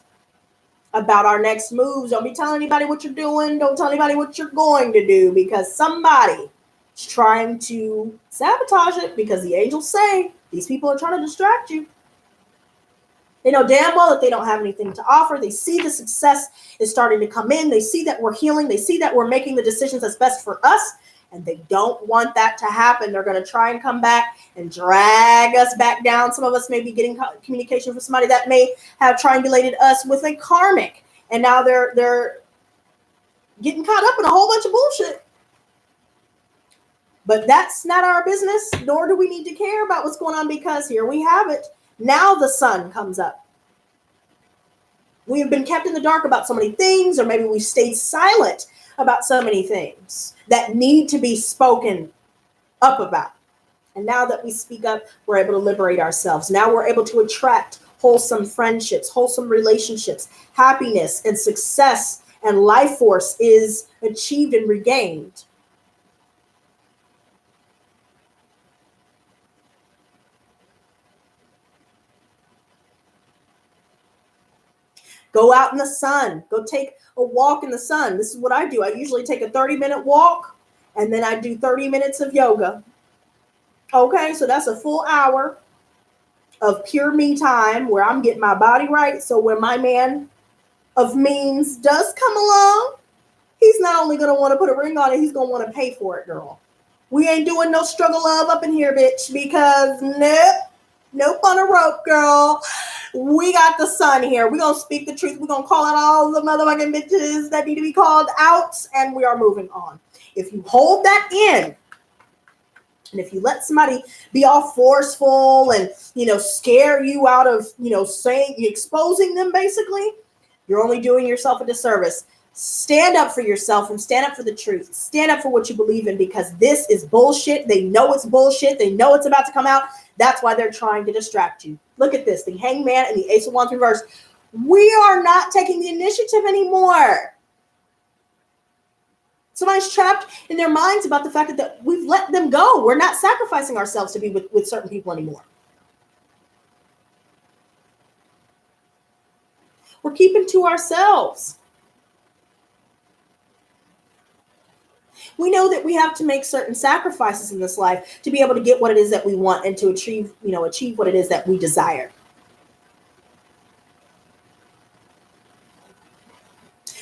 about our next moves. Don't be telling anybody what you're doing. Don't tell anybody what you're going to do, because somebody is trying to sabotage it, because the angels say these people are trying to distract you. They know damn well that they don't have anything to offer. They see the success is starting to come in. They see that we're healing. They see that we're making the decisions that's best for us, and they don't want that to happen. They're going to try and come back and drag us back down. Some of us may be getting communication from somebody that may have triangulated us with a karmic, and now they're getting caught up in a whole bunch of bullshit. But that's not our business, nor do we need to care about what's going on, because here we have it. Now the sun comes up. We have been kept in the dark about so many things, or maybe we've stayed silent about so many things that need to be spoken up about. And now that we speak up, we're able to liberate ourselves. Now we're able to attract wholesome friendships, wholesome relationships, happiness and success and life force is achieved and regained. Go out in the sun. Go take a walk in the sun. This is what I do. I usually take a 30-minute walk, and then I do 30 minutes of yoga. Okay, so that's a full hour of pure me time where I'm getting my body right. So when my man of means does come along, he's not only going to want to put a ring on it, he's going to want to pay for it, girl. We ain't doing no struggle love up in here, bitch, because nope on a rope, girl. We got the sun here. We're going to speak the truth. We're going to call out all the motherfucking bitches that need to be called out, and we are moving on. If you hold that in, and if you let somebody be all forceful and, scare you out of, exposing them, basically, you're only doing yourself a disservice. Stand up for yourself and stand up for the truth. Stand up for what you believe in, because this is bullshit. They know it's bullshit. They know it's about to come out. That's why they're trying to distract you. Look at this. The Hangman and the Ace of Wands reverse. We are not taking the initiative anymore. Somebody's trapped in their minds about the fact that we've let them go. We're not sacrificing ourselves to be with certain people anymore. We're keeping to ourselves. We know that we have to make certain sacrifices in this life to be able to get what it is that we want and to achieve what it is that we desire.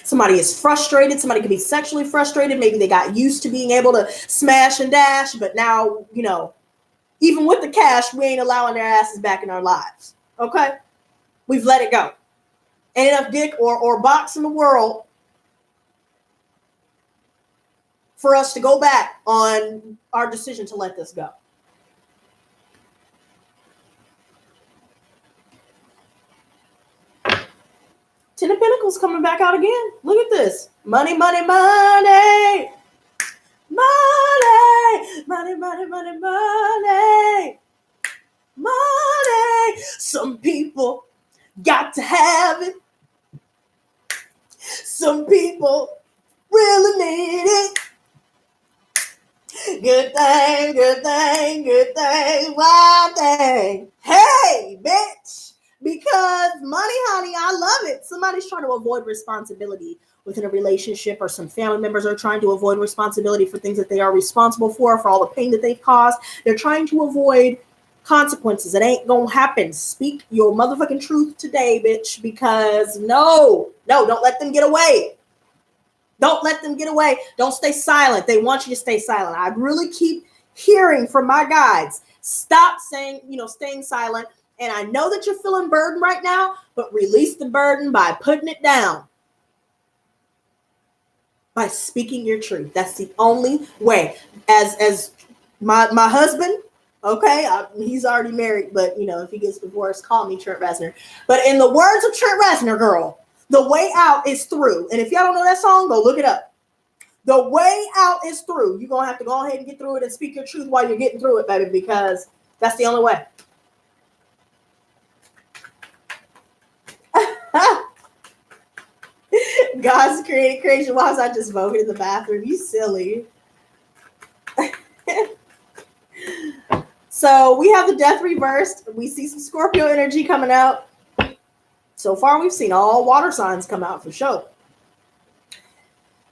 Somebody is frustrated. Somebody could be sexually frustrated. Maybe they got used to being able to smash and dash, but now, even with the cash, we ain't allowing their asses back in our lives. Okay? We've let it go. Ain't enough dick or box in the world for us to go back on our decision to let this go. Ten of Pentacles coming back out again. Look at this. Money, money, money. Money, money, money, money, money. Money. Some people got to have it. Some people really need it. Good thing, good thing, good thing, wild thing. Hey, bitch. Because money, honey, I love it. Somebody's trying to avoid responsibility within a relationship, or some family members are trying to avoid responsibility for things that they are responsible for all the pain that they've caused. They're trying to avoid consequences. It ain't gonna happen. Speak your motherfucking truth today, bitch, because no, don't let them get away. Don't let them get away. Don't stay silent. They want you to stay silent. I really keep hearing from my guides. Stop saying, staying silent. And I know that you're feeling burden right now, but release the burden by putting it down. By speaking your truth. That's the only way. As my husband, okay, he's already married, but if he gets divorced, call me Trent Reznor. But in the words of Trent Reznor, girl, the way out is through. And if y'all don't know that song, go look it up. The way out is through. You're going to have to go ahead and get through it and speak your truth while you're getting through it, baby, because that's the only way. God's created creation. Why was I just voting in the bathroom? You silly. So we have the Death reversed. We see some Scorpio energy coming out. So far, we've seen all water signs come out for sure.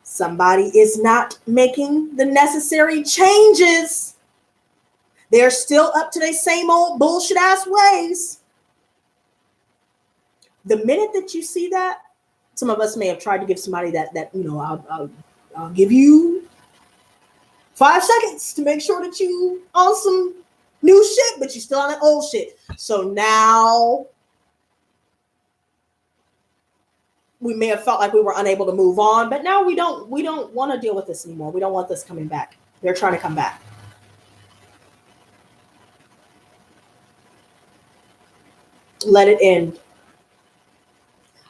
Somebody is not making the necessary changes. They're still up to their same old bullshit ass ways. The minute that you see that, some of us may have tried to give somebody that I'll give you 5 seconds to make sure that you on some new shit, but you still on that old shit. So now we may have felt like we were unable to move on, but now we don't want to deal with this anymore. We don't want this coming back. They're trying to come back. Let it end.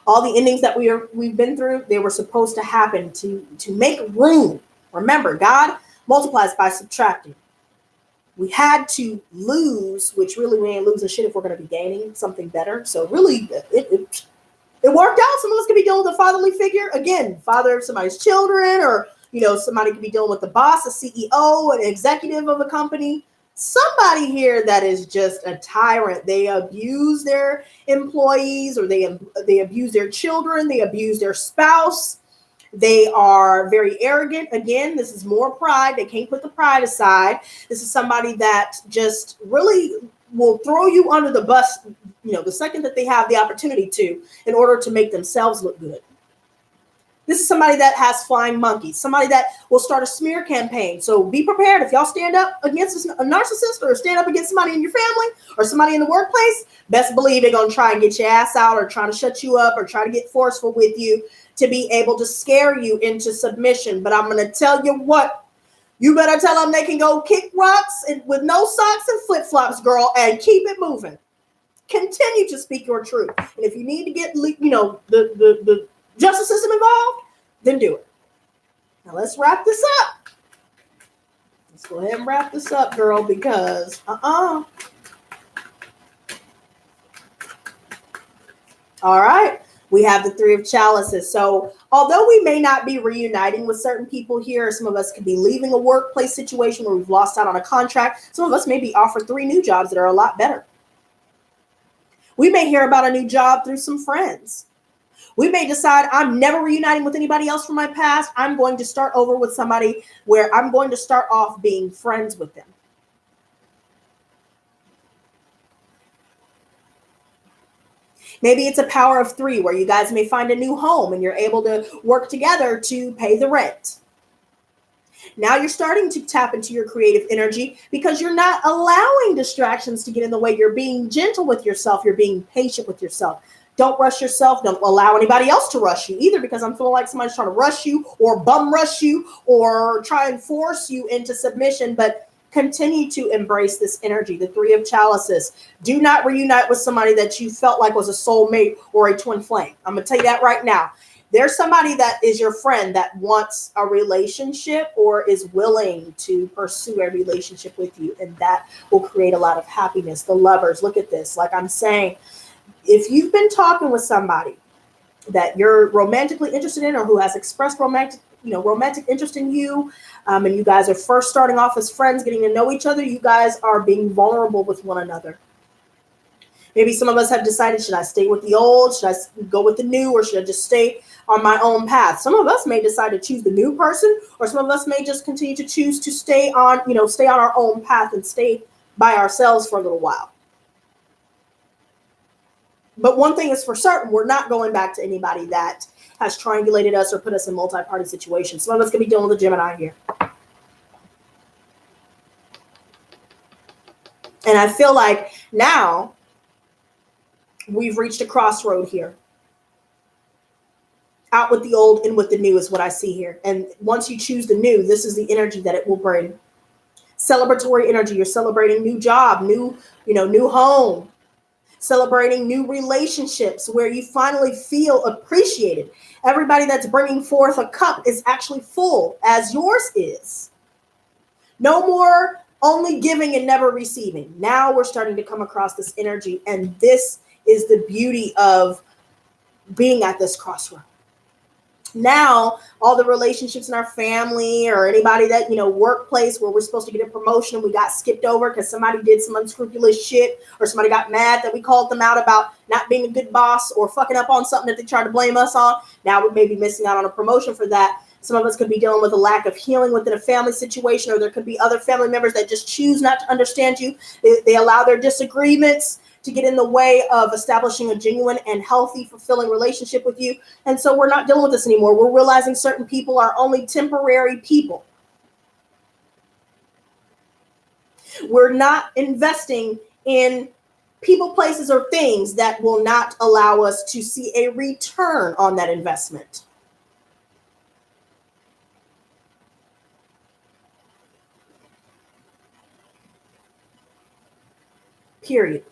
All the endings that we've been through, they were supposed to happen to make room. Remember, God multiplies by subtracting. We had to lose, which really we ain't losing shit if we're going to be gaining something better. So really, it worked out. Some of us could be dealing with a fatherly figure. Again, father of somebody's children, or somebody could be dealing with the boss, a CEO, an executive of a company. somebody here that is just a tyrant. They abuse their employees, or they abuse their children, they abuse their spouse. They are very arrogant. Again, this is more pride. They can't put the pride aside. This is somebody that just really will throw you under the bus, the second that they have the opportunity to, in order to make themselves look good. This is somebody that has flying monkeys, somebody that will start a smear campaign. So be prepared. If y'all stand up against a narcissist, or stand up against somebody in your family or somebody in the workplace, best believe they're going to try and get your ass out, or try to shut you up, or try to get forceful with you to be able to scare you into submission. But I'm going to tell you what, you better tell them they can go kick rocks with no socks and flip-flops, girl, and keep it moving. Continue to speak your truth. And if you need to get, the justice system involved, then do it. Now let's wrap this up. Let's go ahead and wrap this up, girl, because all right. We have the Three of Chalices. So although we may not be reuniting with certain people here, some of us could be leaving a workplace situation where we've lost out on a contract. Some of us may be offered 3 new jobs that are a lot better. We may hear about a new job through some friends. We may decide, I'm never reuniting with anybody else from my past. I'm going to start over with somebody where I'm going to start off being friends with them. Maybe it's a power of 3 where you guys may find a new home and you're able to work together to pay the rent. Now you're starting to tap into your creative energy because you're not allowing distractions to get in the way. You're being gentle with yourself. You're being patient with yourself. Don't rush yourself. Don't allow anybody else to rush you either, because I'm feeling like somebody's trying to rush you or bum rush you or try and force you into submission. But continue to embrace this energy, the Three of Chalices. Do not reunite with somebody that you felt like was a soulmate or a twin flame. I'm going to tell you that right now. There's somebody that is your friend that wants a relationship or is willing to pursue a relationship with you, and that will create a lot of happiness. The Lovers, look at this. Like I'm saying, if you've been talking with somebody that you're romantically interested in, or who has expressed romantic interest in you, and you guys are first starting off as friends, getting to know each other, you guys are being vulnerable with one another. Maybe some of us have decided, should I stay with the old? Should I go with the new? Or should I just stay on my own path? Some of us may decide to choose the new person, or some of us may just continue to choose to stay on our own path and stay by ourselves for a little while. But one thing is for certain, we're not going back to anybody that has triangulated us or put us in multi-party situations. Some of us could be dealing with a Gemini here. And I feel like now we've reached a crossroad here. Out with the old, in with the new is what I see here. And once you choose the new, this is the energy that it will bring. Celebratory energy. You're celebrating new job, new home. Celebrating new relationships where you finally feel appreciated. Everybody that's bringing forth a cup is actually full, as yours is. No more only giving and never receiving. Now we're starting to come across this energy, and this is the beauty of being at this crossroad. Now, all the relationships in our family, or anybody that, workplace where we're supposed to get a promotion, we got skipped over because somebody did some unscrupulous shit, or somebody got mad that we called them out about not being a good boss or fucking up on something that they tried to blame us on. Now we may be missing out on a promotion for that. Some of us could be dealing with a lack of healing within a family situation, or there could be other family members that just choose not to understand you. They allow their disagreements to get in the way of establishing a genuine and healthy, fulfilling relationship with you. And so we're not dealing with this anymore. We're realizing certain people are only temporary people. We're not investing in people, places, or things that will not allow us to see a return on that investment. Period.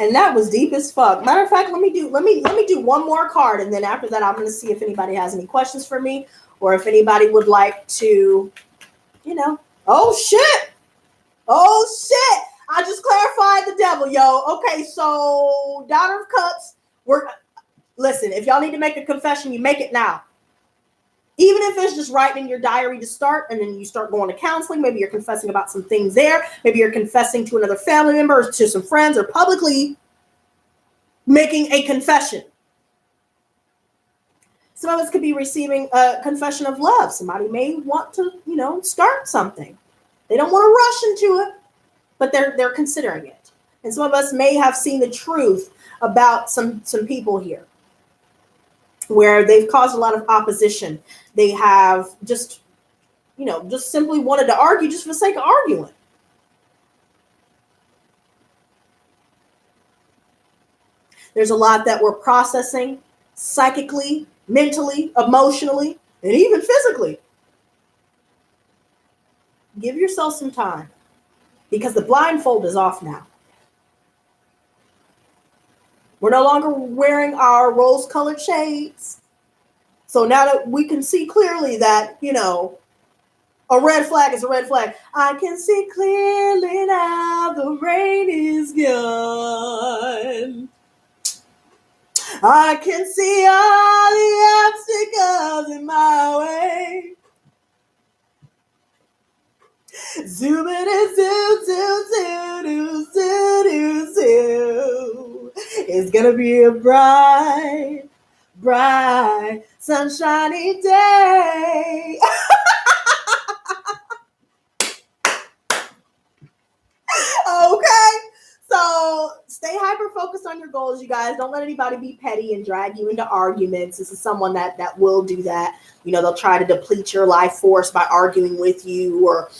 And that was deep as fuck. Matter of fact, let me do one more card, and then after that, I'm going to see if anybody has any questions for me, or if anybody would like to, oh shit, I just clarified the devil, yo. Okay, so Daughter of Cups. Listen. If y'all need to make a confession, you make it now. Even if it's just writing in your diary to start, and then you start going to counseling, maybe you're confessing about some things there, maybe you're confessing to another family member or to some friends, or publicly making a confession. Some of us could be receiving a confession of love. Somebody may want to, start something. They don't want to rush into it, but they're considering it. And some of us may have seen the truth about some people here, where they've caused a lot of opposition. They have just simply wanted to argue just for the sake of arguing. There's a lot that we're processing psychically, mentally, emotionally, and even physically. Give yourself some time, because the blindfold is off now. We're no longer wearing our rose-colored shades. So now that we can see clearly that, a red flag is a red flag. I can see clearly now the rain is gone. I can see all the obstacles in my way. Zoom it and zoom. It's gonna be a bright, sunshiny day. Okay, so stay hyper-focused on your goals, you guys. Don't let anybody be petty and drag you into arguments. This is someone that will do that. They'll try to deplete your life force by arguing with you, or,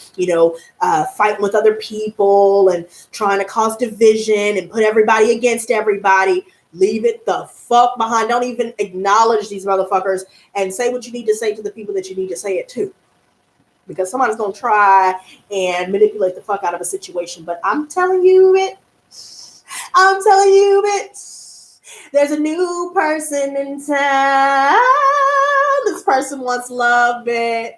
fighting with other people and trying to cause division and put everybody against everybody. Leave it the fuck behind. Don't even acknowledge these motherfuckers, and say what you need to say to the people that you need to say it to. Because somebody's going to try and manipulate the fuck out of a situation. But I'm telling you, there's a new person in town. This person wants love, bitch.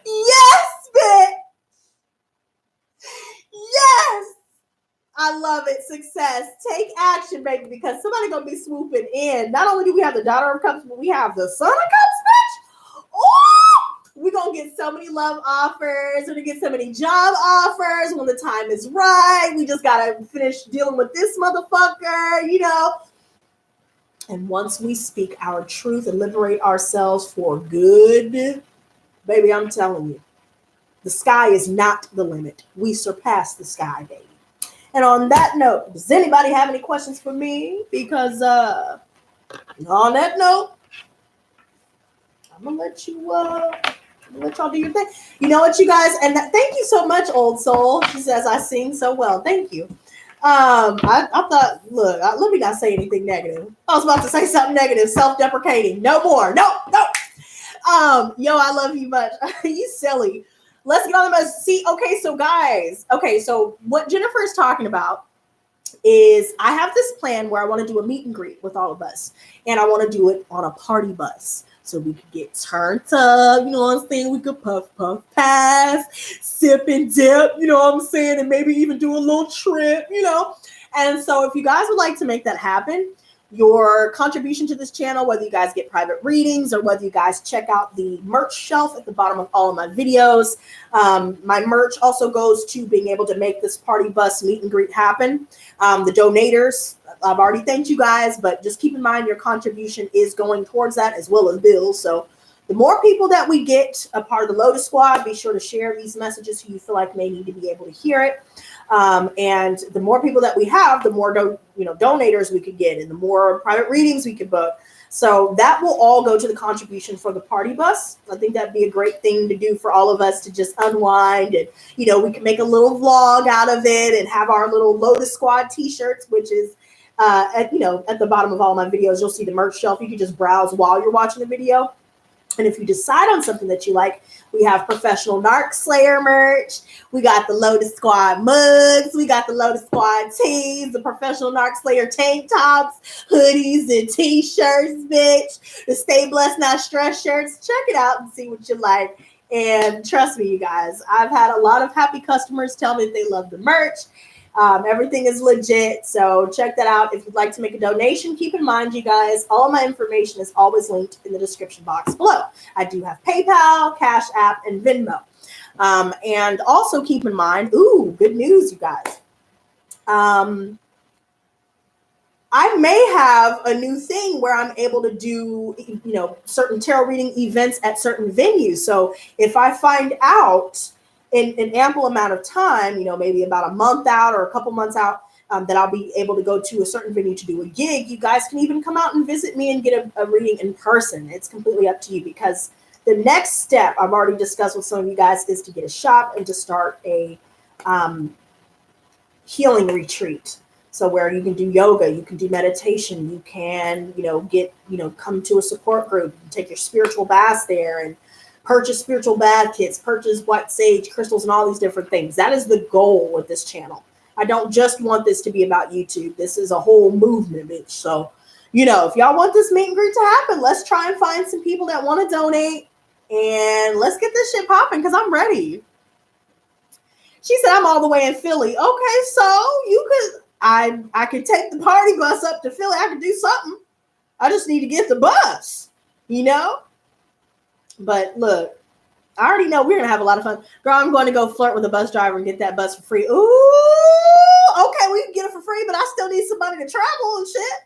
Yes, bitch. Yes. I love it. Success. Take action, baby, because somebody's going to be swooping in. Not only do we have the Daughter of Cups, but we have the Son of Cups, bitch. Ooh! We're going to get so many love offers. We're going to get so many job offers when the time is right. We just got to finish dealing with this motherfucker, And once we speak our truth and liberate ourselves for good, baby, I'm telling you, the sky is not the limit. We surpass the sky, baby. And on that note, does anybody have any questions for me? Because on that note, I'm going to let y'all do your thing. You know what, you guys? And thank you so much, Old Soul. She says I sing so well. Thank you. I thought, look, let me not say anything negative. I was about to say something negative, self-deprecating. No more. No. Yo, I love you much. You silly. Let's get on the message. See, okay, so guys, so what Jennifer is talking about is I have this plan where I want to do a meet and greet with all of us. And I want to do it on a party bus. So we could get turned up, you know what I'm saying? We could puff, pass, sip and dip, you know what I'm saying? And maybe even do a little trip, And so if you guys would like to make that happen, your contribution to this channel, whether you guys get private readings or whether you guys check out the merch shelf at the bottom of all of my videos. My merch also goes to being able to make this party bus meet and greet happen. The donators, I've already thanked you guys, but just keep in mind your contribution is going towards that as well as bills. So the more people that we get a part of the Lotus Squad, be sure to share these messages who you feel like may need to be able to hear it. And the more people that we have, the more donators we could get, and the more private readings we could book. So that will all go to the contribution for the party bus. I think that'd be a great thing to do for all of us to just unwind, and we can make a little vlog out of it and have our little Lotus Squad t-shirts, which is at the bottom of all my videos. You'll see the merch shelf. You can just browse while you're watching the video. And if you decide on something that you like, we have professional Narc Slayer merch. We got the Lotus Squad mugs. We got the Lotus Squad tees, the professional Narc Slayer tank tops, hoodies, and t-shirts, bitch. The Stay Blessed Not Stressed shirts. Check it out and see what you like. And trust me, you guys, I've had a lot of happy customers tell me that they love the merch. Everything is legit. So check that out. If you'd like to make a donation, keep in mind, you guys, all of my information is always linked in the description box below. I do have PayPal, Cash App, and Venmo. And also keep in mind, ooh, good news, you guys. I may have a new thing where I'm able to do, certain tarot reading events at certain venues. So if I find out in an ample amount of time, maybe about a month out or a couple months out, that I'll be able to go to a certain venue to do a gig, you guys can even come out and visit me and get a reading in person. It's completely up to you, because the next step I've already discussed with some of you guys is to get a shop and to start a healing retreat. So where you can do yoga, you can do meditation, you can, come to a support group, take your spiritual baths there and purchase spiritual bath kits, purchase white sage crystals and all these different things. That is the goal with this channel. I don't just want this to be about YouTube. This is a whole movement, bitch. So, if y'all want this meet and greet to happen, let's try and find some people that want to donate and let's get this shit popping, because I'm ready. She said, I'm all the way in Philly. Okay, so you could... I could take the party bus up to Philly. I could do something. I just need to get the bus, But look, I already know we're going to have a lot of fun. Girl, I'm going to go flirt with a bus driver and get that bus for free. Ooh, okay, we can get it for free, but I still need somebody to travel and shit.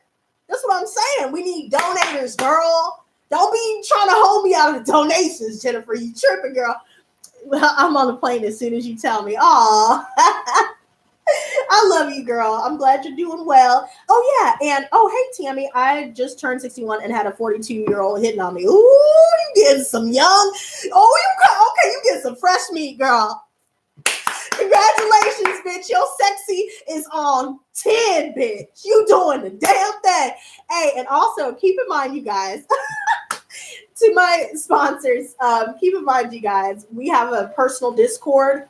That's what I'm saying. We need donators, girl. Don't be trying to hold me out of the donations, Jennifer. You tripping, girl. Well, I'm on the plane as soon as you tell me. Aw. I love you, girl. I'm glad you're doing well. Oh, yeah. And, hey, Tammy, I just turned 61 and had a 42-year-old hitting on me. Ooh, you getting some young. Okay, you get some fresh meat, girl. Congratulations, bitch. Your sexy is on 10, bitch. You doing the damn thing. Hey, and also keep in mind, you guys, to my sponsors, keep in mind, you guys, we have a personal Discord.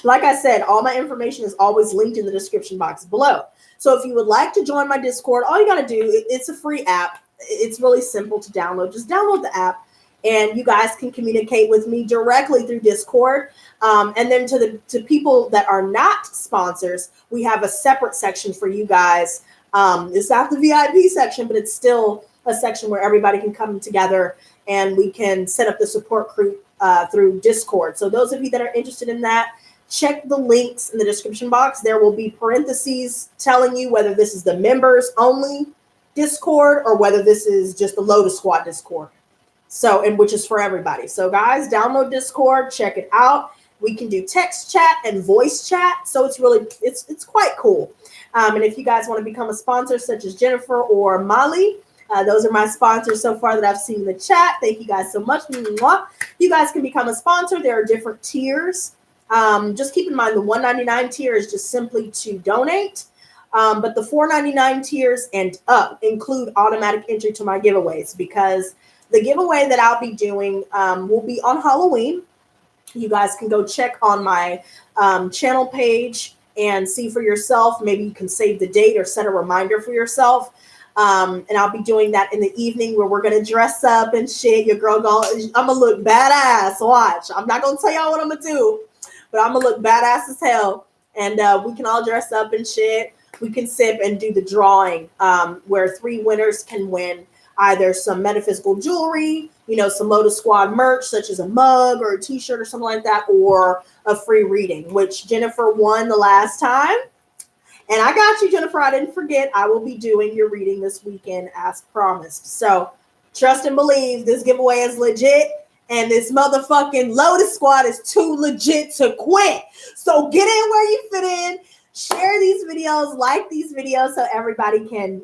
Like I said, all my information is always linked in the description box below. So if you would like to join my Discord, all you got to do, it's a free app. It's really simple to download. Just download the app and you guys can communicate with me directly through Discord. And then to people that are not sponsors, we have a separate section for you guys. It's not the VIP section, but it's still a section where everybody can come together and we can set up the support group through Discord. So those of you that are interested in that, check the links in the description box. There will be parentheses telling you whether this is the members only Discord or whether this is just the Lotus Squad Discord. So, and which is for everybody. So guys, download Discord, check it out. We can do text chat and voice chat. So it's really, it's quite cool. And if you guys want to become a sponsor such as Jennifer or Molly, those are my sponsors so far that I've seen in the chat. Thank you guys so much. You guys can become a sponsor. There are different tiers. Just keep in mind the $1.99 tier is just simply to donate. But the $4.99 tiers and up include automatic entry to my giveaways, because the giveaway that I'll be doing will be on Halloween. You guys can go check on my channel page and see for yourself. Maybe you can save the date or set a reminder for yourself. And I'll be doing that in the evening where we're going to dress up and shit. Your girl, I'm going to look badass. Watch. I'm not going to tell y'all what I'm going to do, but I'm going to look badass as hell. And we can all dress up and shit. We can sip and do the drawing where 3 winners can win either some metaphysical jewelry, some Lotus Squad merch, such as a mug or a t-shirt or something like that, or a free reading, which Jennifer won the last time. And I got you, Jennifer. I didn't forget. I will be doing your reading this weekend as promised. So trust and believe this giveaway is legit. And this motherfucking Lotus Squad is too legit to quit. So get in where you fit in. Share these videos. Like these videos so everybody can,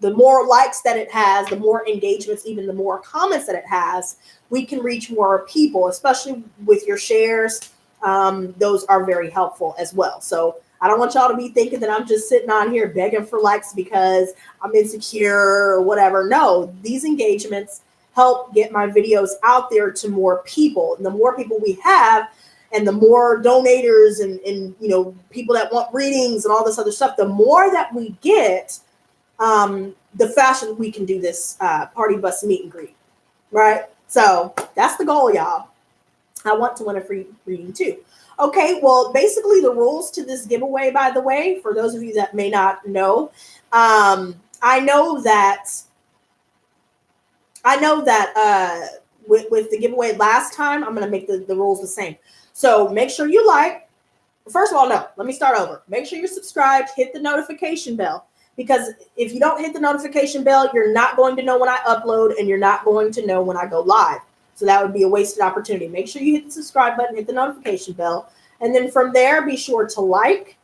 the more likes that it has, the more engagements, even the more comments that it has, we can reach more people, especially with your shares. Those are very helpful as well. So I don't want y'all to be thinking that I'm just sitting on here begging for likes because I'm insecure or whatever. No, these engagements help get my videos out there to more people. And the more people we have and the more donators and people that want readings and all this other stuff, the more that we get, the faster we can do this party bus meet and greet, right? So that's the goal, y'all. I want to win a free reading too. Okay, well, basically the rules to this giveaway, by the way, for those of you that may not know, I know that with the giveaway last time, I'm going to make the rules the same. So make sure you like. First of all, no, let me start over. Make sure you're subscribed, hit the notification bell, because if you don't hit the notification bell, you're not going to know when I upload, and you're not going to know when I go live. So that would be a wasted opportunity. Make sure you hit the subscribe button, hit the notification bell. And then from there, be sure to like.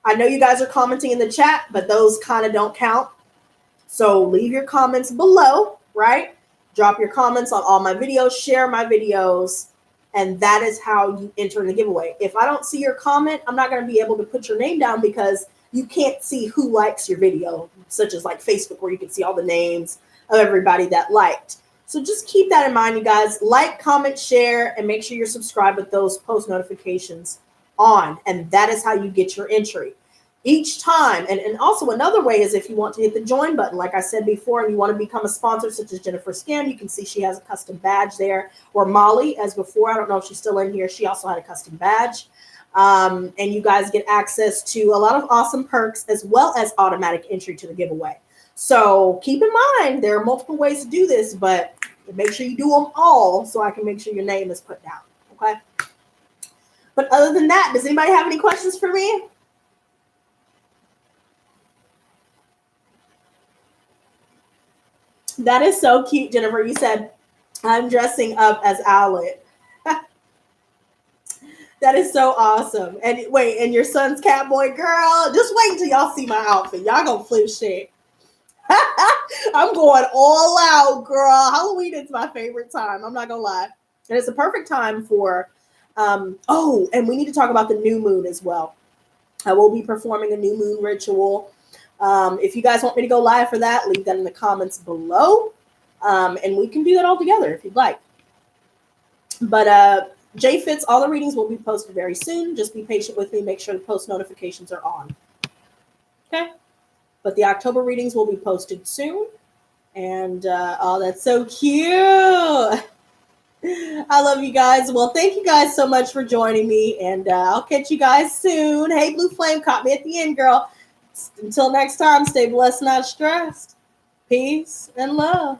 I know you guys are commenting in the chat, but those kind of don't count. So leave your comments below, right? Drop your comments on all my videos, share my videos, and that is how you enter the giveaway. If I don't see your comment, I'm not going to be able to put your name down because you can't see who likes your video, such as like Facebook, where you can see all the names of everybody that liked. So just keep that in mind, you guys. Like, comment, share, and make sure you're subscribed with those post notifications on. And that is how you get your entry each time. And also another way is if you want to hit the join button, like I said before, and you want to become a sponsor, such as Jennifer Scam, you can see she has a custom badge there. Or Molly, as before, I don't know if she's still in here, she also had a custom badge. And you guys get access to a lot of awesome perks as well as automatic entry to the giveaway. So keep in mind, there are multiple ways to do this, but make sure you do them all so I can make sure your name is put down, okay? But other than that, does anybody have any questions for me? That is so cute, Jennifer. You said, I'm dressing up as Owlet. That is so awesome. And wait, and your son's Catboy, girl, just wait until y'all see my outfit. Y'all gonna flip shit. I'm going all out, girl. Halloween is my favorite time. I'm not gonna lie. And it's a perfect time for, oh, and we need to talk about the new moon as well. I will be performing a new moon ritual. If you guys want me to go live for that, leave that in the comments below. And we can do that all together if you'd like. But JFits, all the readings will be posted very soon. Just be patient with me. Make sure the post notifications are on. Okay? But the October readings will be posted soon. And, oh, that's so cute. I love you guys. Well, thank you guys so much for joining me. And I'll catch you guys soon. Hey, Blue Flame, caught me at the end, girl. Until next time, stay blessed, not stressed. Peace and love.